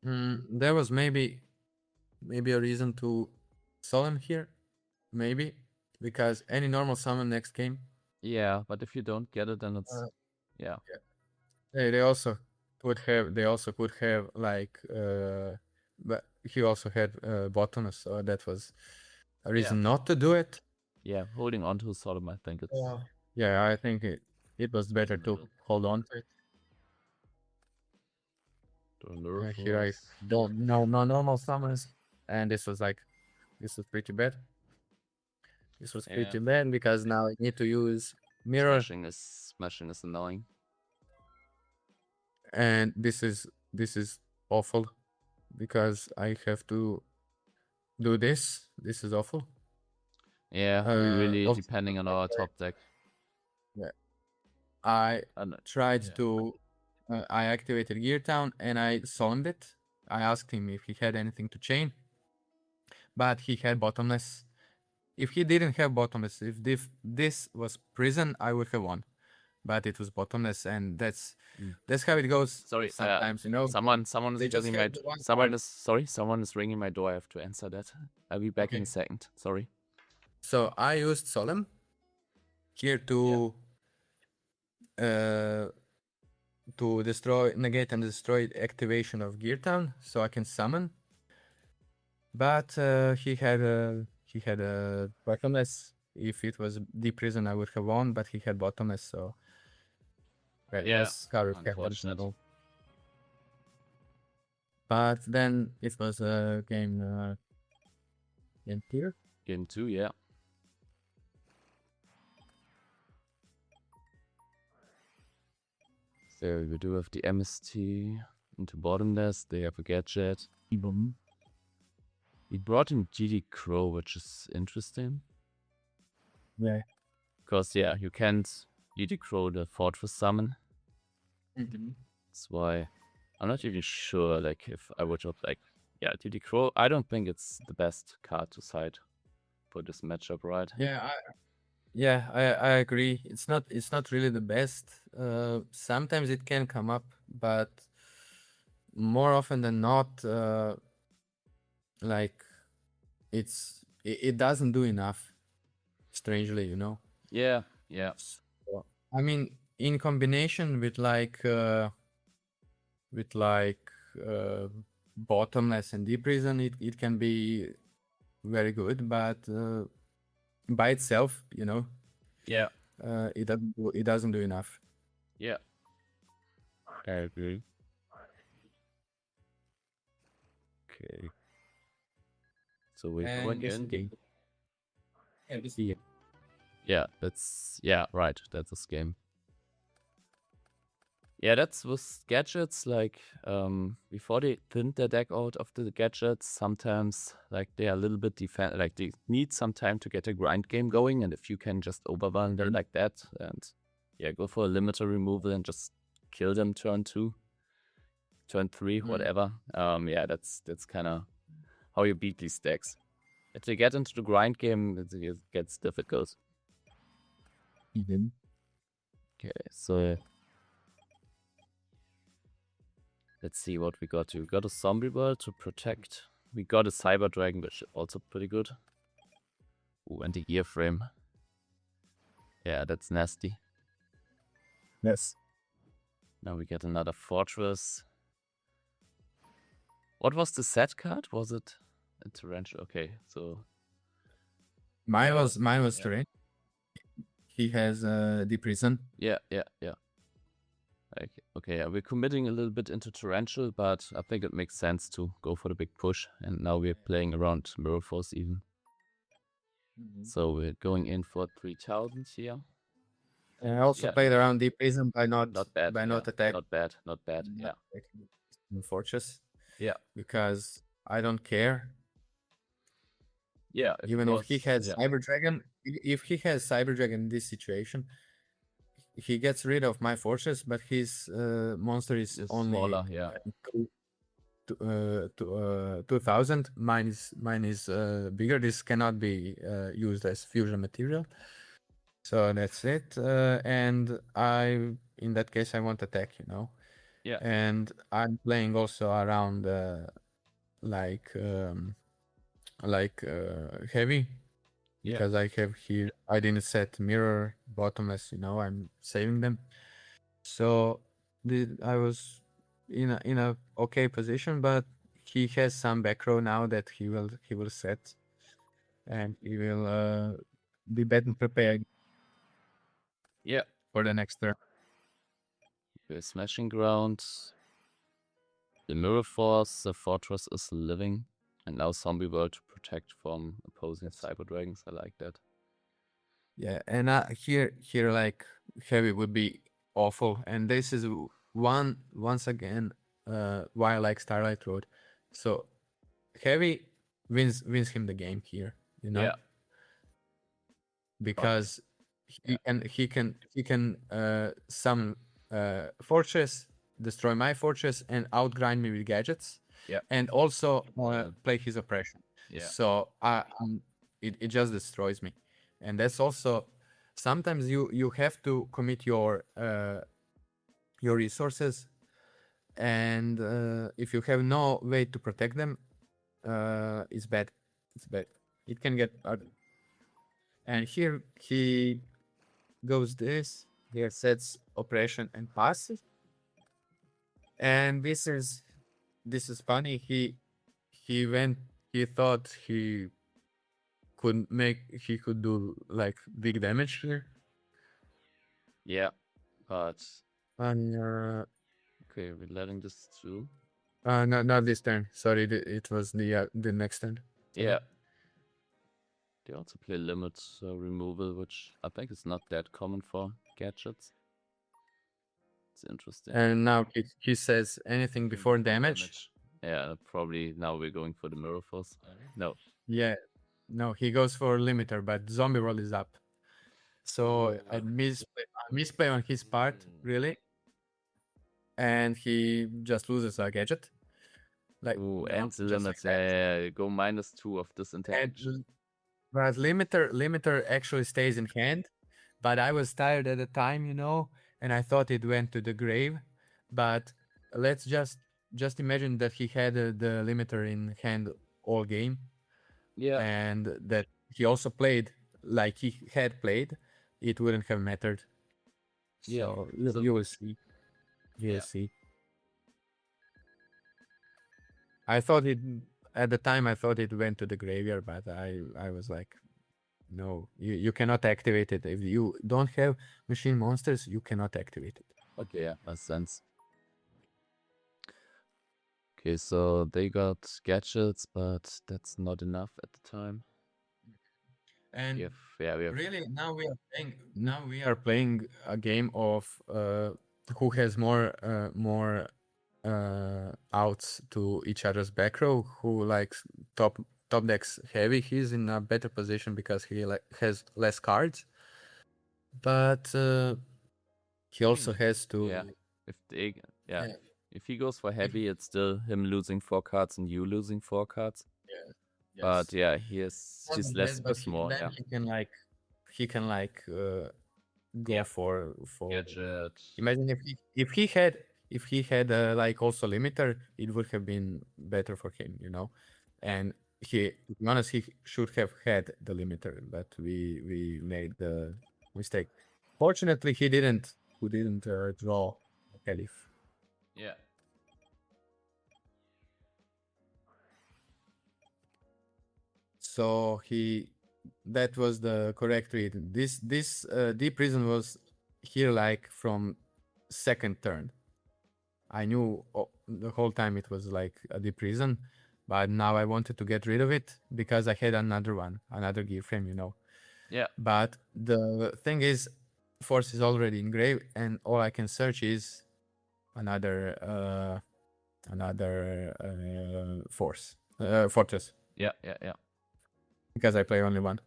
There was maybe a reason to solemn here. Maybe. Because any normal summon next game. Yeah, but if you don't get it, then it's yeah. They also could have like but he also had bottomless, so that was a reason not to do it. Yeah, holding on to Solemn, I think it's Yeah, I think it was better to hold on to it. Here I don't no normal summons, and this was pretty bad. This was pretty bad because now I need to use mirror. Smashing is annoying. And this is awful because I have to do this. This is awful. Yeah, really depending on our top deck. Yeah, I tried to. I activated Gear Town and I solemned it. I asked him if he had anything to chain, but he had bottomless. If he didn't have bottomless, if this was prison, I would have won. But it was bottomless, and that's how it goes. Sorry, sometimes, you know. Someone is ringing my someone is ringing my door. I have to answer that. I'll be back in a second. Sorry. So I used Solemn here to negate and destroy activation of Gear Town, so I can summon. But he had a bottomless. If it was Deep Prison, I would have won, but he had bottomless, so yes, unfortunate. But then it was a game here. Game 2, yeah. So we do have the MST into bottomless. They have a gadget. We brought in GD Crow, which is interesting. Yeah. Because, yeah, you can't GD Crow the Fortress summon. That's why I'm not even sure, like, if I would have, like, yeah, GD Crow. I don't think it's the best card to side for this matchup, right? Yeah, I agree. It's not really the best. Sometimes it can come up, but more often than not, like it doesn't do enough. Strangely, you know. Yeah. So, I mean, in combination with bottomless and Deep Prison, it can be very good, but by itself, you know. Yeah. It doesn't do enough. Yeah. I agree. Okay. So we're going in. Yeah, right. That's this game. Yeah, that's with gadgets, like, before they thin their deck out of the gadgets, sometimes, like, they are a little bit like, they need some time to get a grind game going, and if you can just overwhelm them like that, and, yeah, go for a limiter removal and just kill them turn 2, turn 3, whatever, yeah, that's kind of how you beat these decks. If they get into the grind game, it gets difficult. Okay, so let's see what we got. We got a Zombie World to protect. We got a Cyber Dragon, which is also pretty good. Ooh, and the Gear Frame. Yeah, that's nasty. Yes. Now we get another Fortress. What was the set card? Was it a Torrential? Okay, so mine was Torrential. He has Deep Prison. Yeah. Like, okay, yeah, we're committing a little bit into Torrential, but I think it makes sense to go for the big push. And now we're playing around Mirror Force even. So we're going in for 3000 here. And I also played around Deep Prism by not bad, attack. Not bad, yeah. Fortress. Yeah. Because I don't care. Yeah. Even if he has Cyber Dragon, if he has Cyber Dragon in this situation, he gets rid of my fortress, but his monster is only smaller, yeah. 2000. Mine is bigger. This cannot be used as fusion material. So that's it. And in that case, I want attack, you know. Yeah. And I'm playing also around heavy. Yeah. Because I have here, I didn't set mirror bottomless, you know, I'm saving them. So I was in a okay position, but he has some back row now that he will set, and he will be better prepared. Yeah. For the next turn. We're smashing ground. The Mirror Force, the fortress is living, and now Zombie World to protect from opposing Cyber Dragons. I like that. Yeah, and here like heavy would be awful, and this is once again why I like Starlight Road. So heavy wins him the game here, you know. Yeah. Because he can summon fortress, destroy my fortress, and outgrind me with gadgets. Yeah. And also play his oppression. Yeah. So it just destroys me. And that's also sometimes you have to commit your resources, and if you have no way to protect them, it's bad. It's bad. It can get ugly. And here he goes this. Here sets oppression and passive. And this is funny. He thought he could do like big damage here. Yeah, but and okay, we're letting this through. No, not this turn. Sorry, it was the next turn. Yeah. They also play limit removal, which I think is not that common for gadgets. It's interesting. And now he says anything before damage. Yeah, probably now we're going for the Mirror Force. No. Yeah, no, he goes for limiter, but Zombie Roll is up. So I misplay on his part, really. And he just loses a gadget. Like, ooh, and the limits, yeah, go -2 of disadvantage. But limiter actually stays in hand. But I was tired at the time, you know, and I thought it went to the grave. But let's just imagine that he had the limiter in hand all game. Yeah. And that he also played like he had played, it wouldn't have mattered. Yeah. So you will see. You will see. I thought at the time I thought it went to the graveyard, but I was like, no, you cannot activate it. If you don't have machine monsters, you cannot activate it. Okay, yeah, makes sense. Okay, so they got gadgets, but that's not enough at the time. And really now we are playing a game of who has more outs to each other's back row, who likes top decks heavy. He's in a better position because he has less cards, but he also has to. If he goes for heavy, it's still him losing 4 cards and you losing 4 cards. Yeah. Yes. But yeah, he's less more. Yeah. He can go for gadget. Imagine if he had like also limiter, it would have been better for him, you know. And to be honest, he should have had the limiter, but we made the mistake. Fortunately, he didn't draw Caliph. Yeah. So that was the correct read. This Deep Prison was here like from second turn. I knew the whole time it was like a deep reason, but now I wanted to get rid of it because I had another gear frame, you know. Yeah. But the thing is, force is already engraved, and all I can search is another fortress. Yeah. Because I play only one.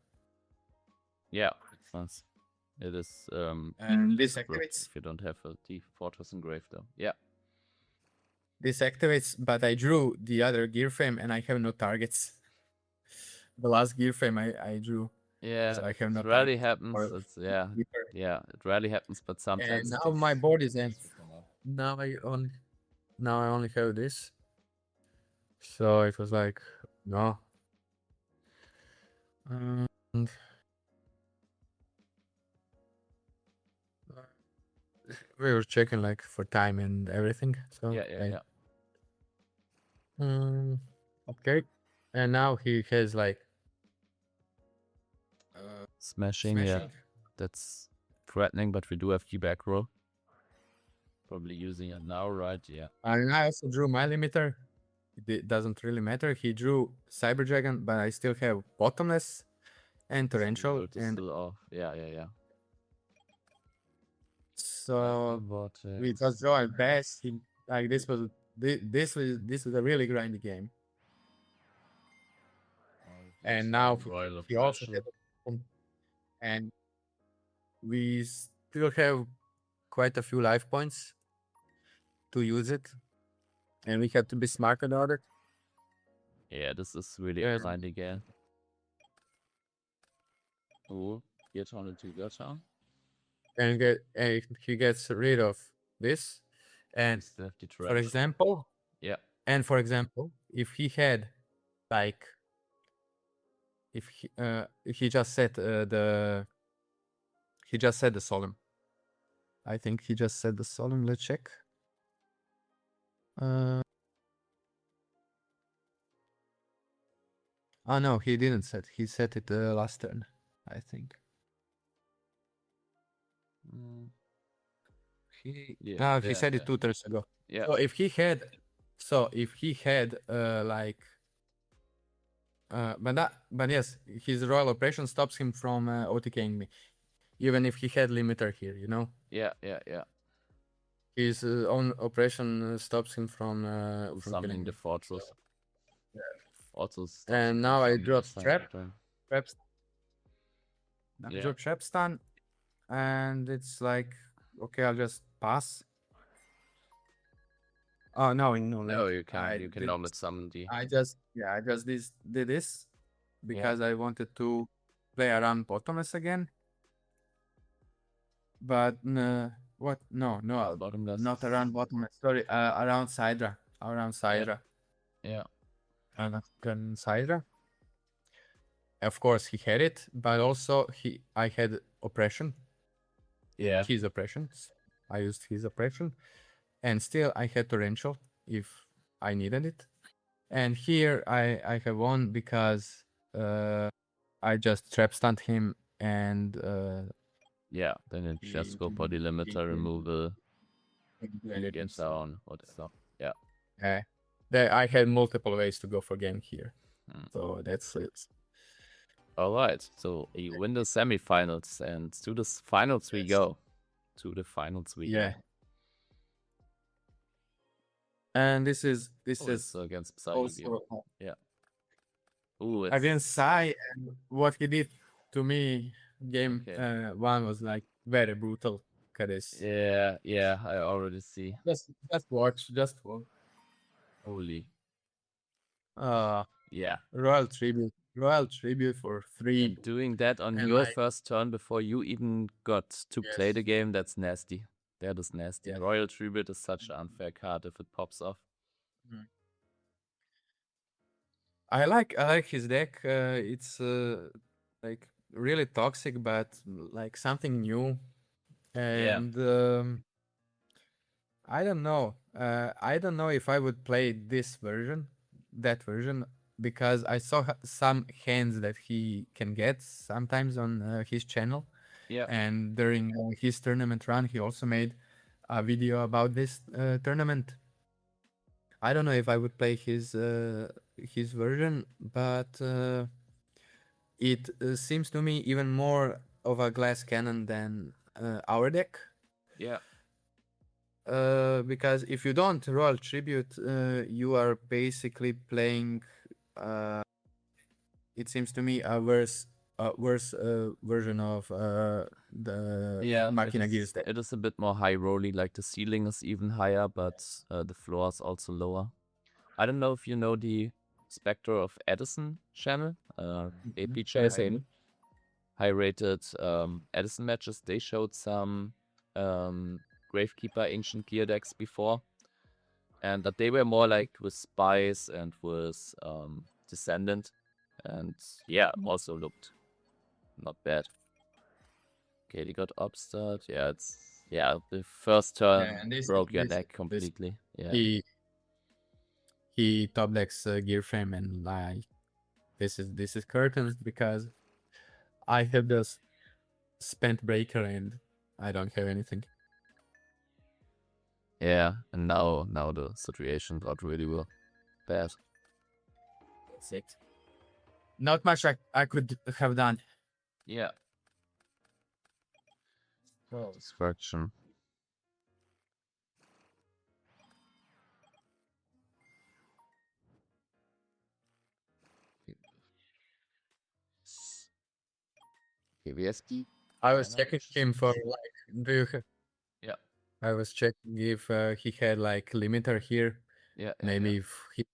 Yeah. Makes sense. It is And this rough activates. if you don't have a deep fortress engraved though. Yeah. This activates, but I drew the other gear frame and I have no targets. The last gear frame I drew. Yeah. So I have no It rarely targets happens. for It's yeah. It rarely happens, but And sometimes. now my board is empty. Now I only have this. So it was like no. And we were checking like for time and everything. So Yeah. okay. And now he has like Smashing, yeah. That's threatening, but we do have key back row. Probably using it now, right? Yeah. And I also drew my limiter. It doesn't really matter. He drew Cyber Dragon, but I still have Bottomless and Torrential. World is And still off. Yeah. so Vortex. we just draw at best. Like this was a really grindy game. And now he also had and we still have quite a few life points to use it, and we have to be smart about it. Yeah, this is really Yes. blind again. Oh, get on into Gacha. And he gets rid of this, and Still have the for trap. example, Yeah. and for example, if he had like if he just said the solemn. I think he just said the solemn. Let's check. Oh no, he didn't set. He set it last turn, I think. He said it 2 turns ago. Yeah. So if he had like but yes, his royal operation stops him from OTKing me, even if he had limiter here, you know. Yeah. His own operation stops him from Summoning the fortress. Yeah. Also. And now I drop trap. Traps. Now I Yeah. drop trap stun, and it's like okay, I'll just pass. Oh no, No, you can't. You can normally summon the. I just did this because I wanted to play around Bottomless again. But what? No, Bottomless. not around Bottomless. Sorry, around Sidra. Yeah. And Sidra. Of course, he had it, but also I had oppression. Yeah. His oppression. I used his oppression, and still I had torrential if I needed it. And here I have won because I just trap stunned him and yeah, then it just go body limiter removal against down or stuff. Yeah. I had multiple ways to go for game here. So that's it. All right. So you win the semifinals, and to the finals we go. To the finals we go. And this is against Psy. Yeah. Ooh, against Psy, and what he did to me, game 1 was like very brutal. Yeah, I already see. Just watch. Holy. Yeah. Royal Tribute for 3. And doing that on your first turn before you even got to play the game, that's nasty. That is nasty. Yeah. Royal Tribute is such an unfair card if it pops off. I like his deck. It's like really toxic, but like something new. And I don't know. I don't know if I would play that version, because I saw some hands that he can get sometimes on his channel. Yeah. And during his tournament run, he also made a video about this tournament. I don't know if I would play his version, but it seems to me even more of a glass cannon than our deck. Yeah. Because if you don't roll tribute, you are basically playing. It seems to me a worse version of the Machina Gears deck. It is a bit more high rolly, like the ceiling is even higher, but the floor is also lower. I don't know if you know the Spectre of Edison channel, AP channel. High-rated Edison matches. They showed some Gravekeeper Ancient Gear decks before, and that they were more like with Spice and with Descendant, and yeah, also looked not bad. Okay, they got upstart. Yeah, the first turn broke your deck completely. Yeah, he top decks Gear Frame, and like this is curtains because I have this spent breaker and I don't have anything. Yeah, and now the situation got really well bad. That's it. Not much I could have done. Yeah. Destruction. KVSD. I was checking him for like, do you have? Yeah. I was checking if he had like limiter here. Yeah. Maybe if he.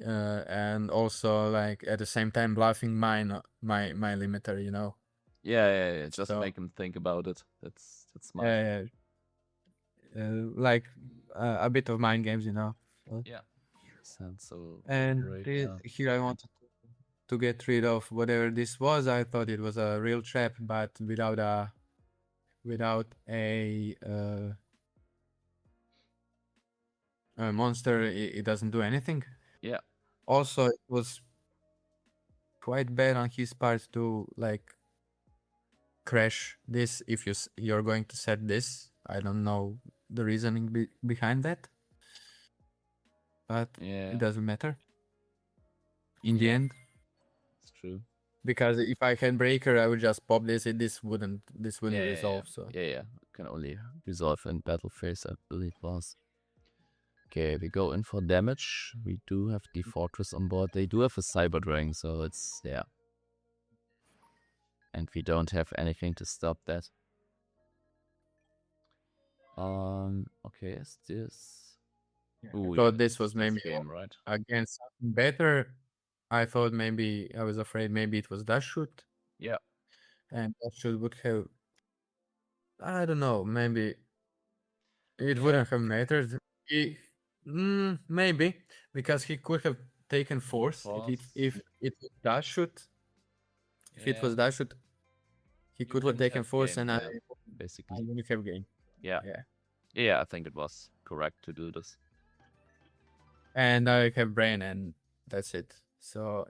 And also like at the same time bluffing my limiter, you know. Yeah. Just make him think about it. That's smart. Yeah. Like a bit of mind games, you know. Yeah. So and great, here I wanted to get rid of whatever this was. I thought it was a real trap, but without a monster, it doesn't do anything. Yeah. Also, it was quite bad on his part to like crash this if you're going to set this. I don't know the reasoning behind that, but it doesn't matter in the end. It's true. Because if I had breaker, I would just pop this. This wouldn't resolve. Yeah. So yeah, can only resolve in battle phase, I believe it was. Okay, we go in for damage. We do have the fortress on board. They do have a cyber dragon, so it's and we don't have anything to stop that. Okay, is this? I thought this was maybe game, right? Against something better. I thought maybe I was afraid maybe it was dash shoot. Yeah. And dash shoot would have. I don't know. Maybe it wouldn't have mattered. Maybe because he could have taken force if it was dash shoot. If it was dash shoot, he could have taken force, and I wouldn't have gained. Yeah, I think it was correct to do this. And I have brain, and that's it. So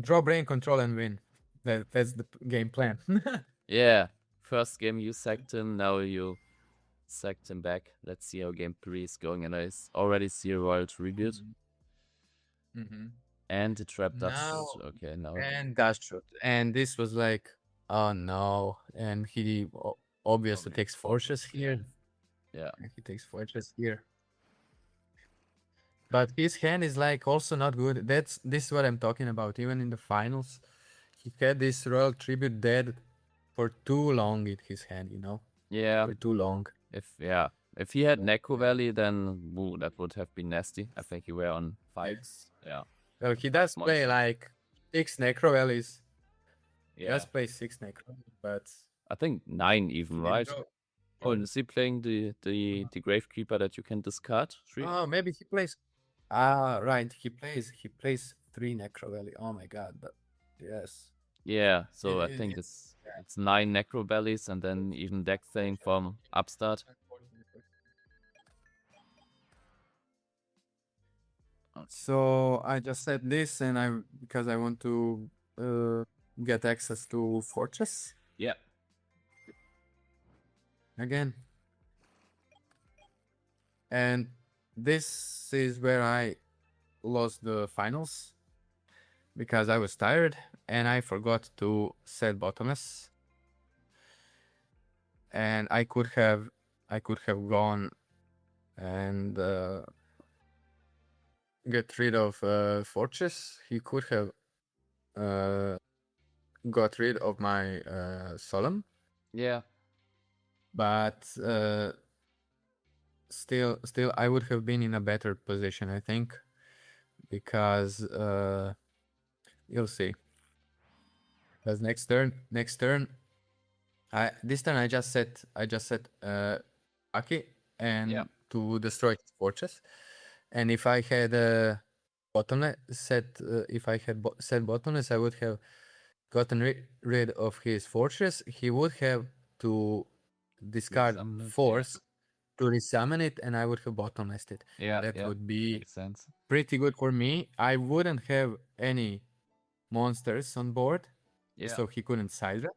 draw brain, control, and win. That's the game plan. Yeah, first game you sacked him, now you sacked him back. Let's see how game 3 is going, and I already see a Royal Tribute. And the trap dash shoot. Okay, now and dash shoot. And this was like, oh no! And he obviously takes fortress here. Yeah, he takes fortress here. But his hand is like also not good. This is what I'm talking about. Even in the finals, he had this Royal Tribute dead for too long in his hand, you know? Yeah. For too long. If he had Necro Valley, then that would have been nasty. I think he were on 5. Yeah. Well, he does play like 6 Necro Valleys. He does play 6 Necro, but I think 9 even, right? Oh, is he playing the Gravekeeper that you can discard? 3? Oh, maybe he plays. Right. He plays 3 Necro Valley. Oh my god, but yes. Yeah, so I think it's 9 Necro Valleys and then even deck thing from Upstart. So I just said this, and because I want to get access to Fortress. Yeah. again. And this is where I lost the finals because I was tired and I forgot to set bottomless. And I could have gone and get rid of Fortress. He could have got rid of my Solemn. Yeah. But still I would have been in a better position, I think, because you'll see. Because next turn, this turn I just set Aki and to destroy his fortress, and if I had bottomless set, set bottomless, I would have gotten rid of his fortress. He would have to discard force to resummon it, and I would have bottomless it. That would be makes sense. pretty good for me. I wouldn't have any monsters on board, so he couldn't side it.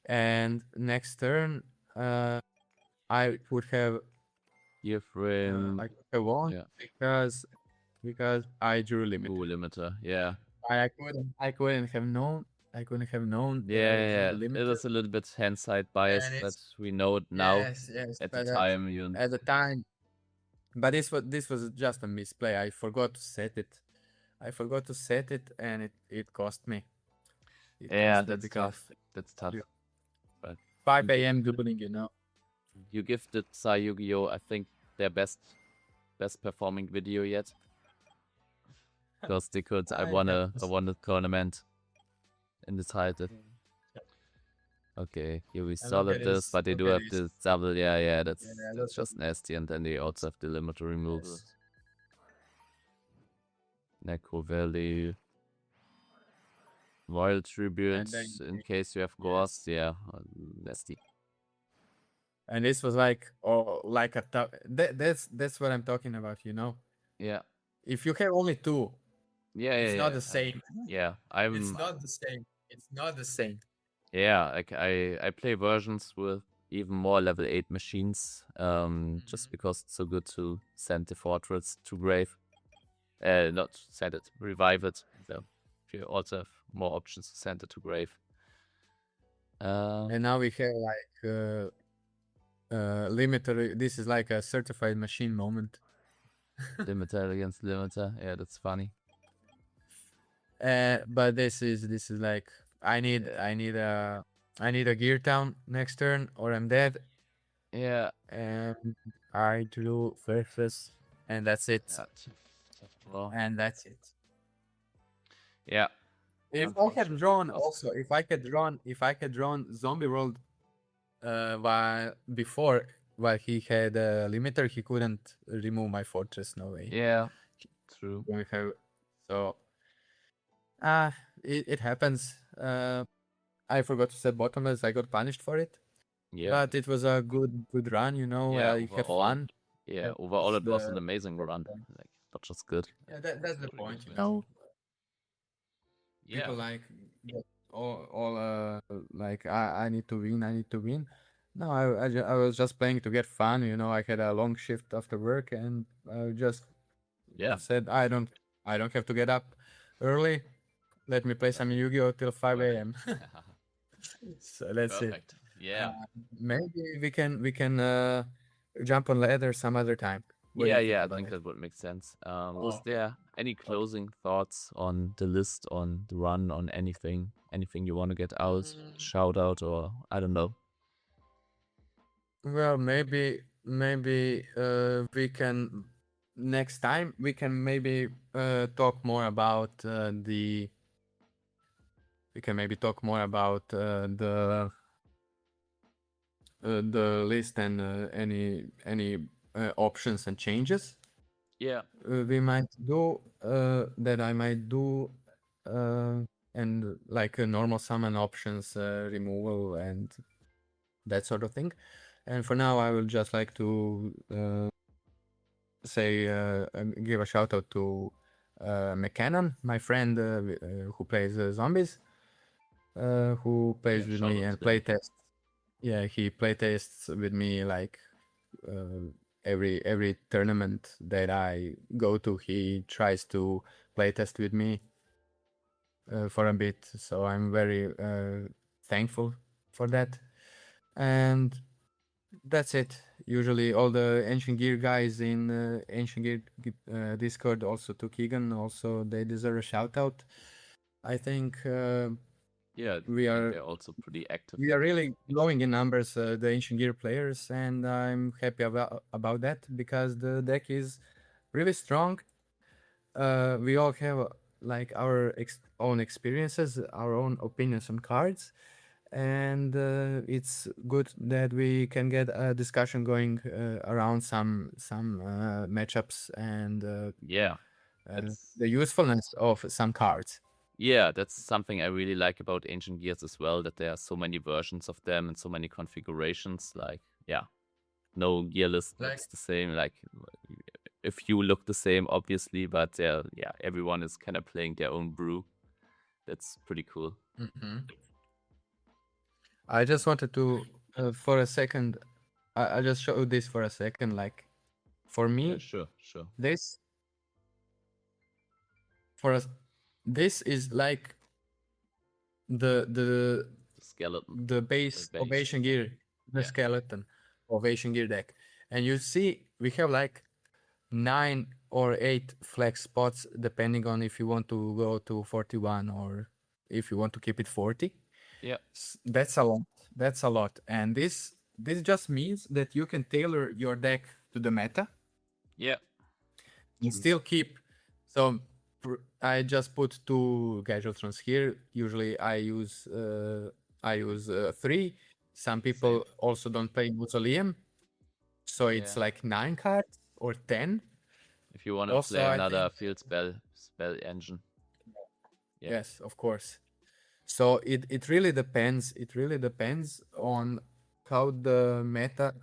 And next turn, I would have Ifrim. I could have won because I drew limit. Ooh, limiter. Yeah. I couldn't have known. I couldn't have known. Yeah. It is a little bit hindsight bias, but we know it now. Yes. At the time, at the time, but this was just a misplay. I forgot to set it. And it cost me. That's tough. That's tough. But 5 a.m. dueling, you know. You gifted Sai Yu-Gi-Oh! I think their best performing video yet. Because they could. I won a tournament in the title. Okay, here we solid this, but they do have this double. Yeah, that's just nasty. And then they also have the limit removal. Necro Valley. Royal Tribute in case you have Ghost. Yeah, nasty. And this was like a tough. That's what I'm talking about, you know. Yeah. If you have only two, it's not the same. Yeah, It's not the same. It's not the same. Yeah, like I play versions with even more level 8 machines, just because it's so good to send the fortress to grave. Not send it, revive it. So you also have more options to send it to grave. And now we have like limiter. This is like a certified machine moment. Limiter against limiter. Yeah, that's funny. But this is like I need a gear town next turn or I'm dead. Yeah. And I drew surface, and that's it. And that's it. Yeah. If I had drawn Zombie World while he had a limiter, he couldn't remove my fortress. No way. Yeah. True. So it happens. I forgot to set bottomless. I got punished for it. Yeah. But it was a good run, you know. Yeah, you have fun. Yeah, overall it was an amazing run. Like, not just good. Yeah, that's the point, you know. People like all like I need to win. No, I was just playing to get fun, you know. I had a long shift after work, and I just said I don't have to get up early. Let me play some Yu-Gi-Oh till 5 a.m. So that's Perfect. it. Yeah. Maybe we can jump on ladder some other time. I think that would make sense. Was there any closing thoughts on the list, on the run, on anything you want to get out, shout out, or I don't know? Well, maybe we can next time maybe talk more about the list and any options and changes. Yeah. We might do that. I might do and like normal summon options, removal and that sort of thing. And for now, I will just like to give a shout out to McCannon, my friend who plays zombies, who plays with me and playtests. Yeah, he playtests with me like every tournament that I go to. He tries to playtest with me for a bit, so I'm very thankful for that. And that's it. Usually, all the Ancient Gear guys in Ancient Gear Discord, also to Keegan, also they deserve a shout out. I think Yeah, we are they're also pretty active. we are really growing in numbers, the Ancient Gear players, and I'm happy about that because the deck is really strong. We all have like our own experiences, our own opinions on cards, and it's good that we can get a discussion going around some matchups and Yeah, the usefulness of some cards. yeah, that's something I really like about Ancient Gears as well, that there are so many versions of them and so many configurations. Like, yeah, no gear list looks the same. Like, a few look the same, obviously, but yeah, everyone is kind of playing their own brew. That's pretty cool. Mm-hmm. I just wanted to, for a second, I just show this for a second. Like, for me, Yeah, sure. this for us, this is like the skeleton, the base of Ancient Gear, the skeleton of Ancient Gear deck, and you see we have like 9 or 8 flex spots depending on if you want to go to 41 or if you want to keep it 40. Yeah, that's a lot. That's a lot, and this just means that you can tailor your deck to the meta. Yeah, and still keep. So I just put 2 Gadgetrons here. Usually I use 3. Some people also don't play Mausoleum, so it's like 9 cards or 10. If you want to play another field spell engine. Yeah. Yes, of course. So it really depends. It really depends on how the meta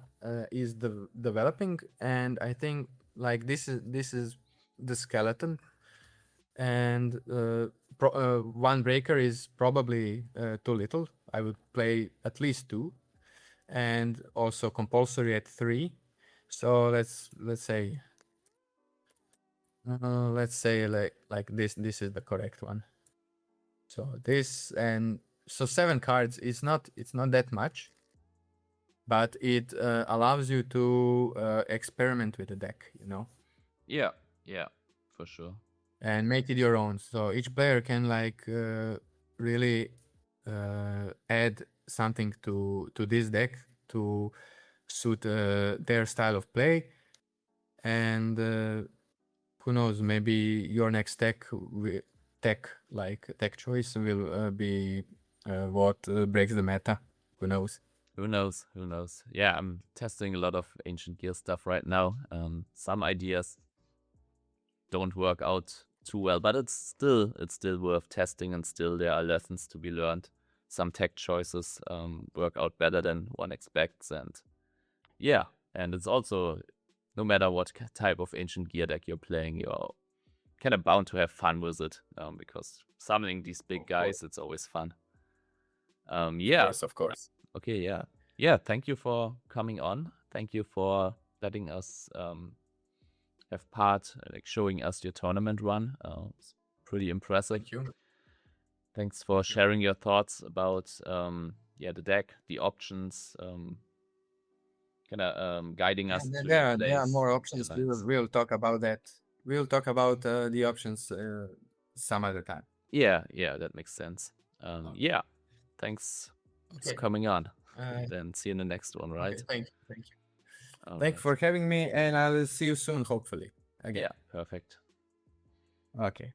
is developing, and I think like this is the skeleton, and 1 breaker is probably too little. I would play at least 2, and also compulsory at 3. So let's say like this is the correct one. So this, and so 7 cards is it's not that much, but it allows you to experiment with the deck, you know. Yeah, for sure. And make it your own. So each player can like really add something to this deck to suit their style of play, and who knows, maybe your next tech choice will be what breaks the meta. Who knows? Who knows? Yeah, I'm testing a lot of Ancient Gear stuff right now. Some ideas don't work out too well, but it's still worth testing, and still there are lessons to be learned. Some tech choices work out better than one expects, and yeah, and it's also, no matter what type of Ancient Gear deck you're playing, you're kind of bound to have fun with it, because summoning these big guys, it's always fun. Yeah, of course. Okay, yeah. Thank you for coming on. Thank you for letting us have part, like showing us your tournament run. It's pretty impressive. Thank you. Thanks for sharing your thoughts about the deck, the options, kind of guiding us. There are more options. We'll talk about that. We'll talk about the options some other time. Yeah, that makes sense. Yeah, thanks for coming on. Then see you in the next one, right? Okay, thank you. Thank you for having me, and I'll see you soon, hopefully. Again. Yeah, perfect. Okay.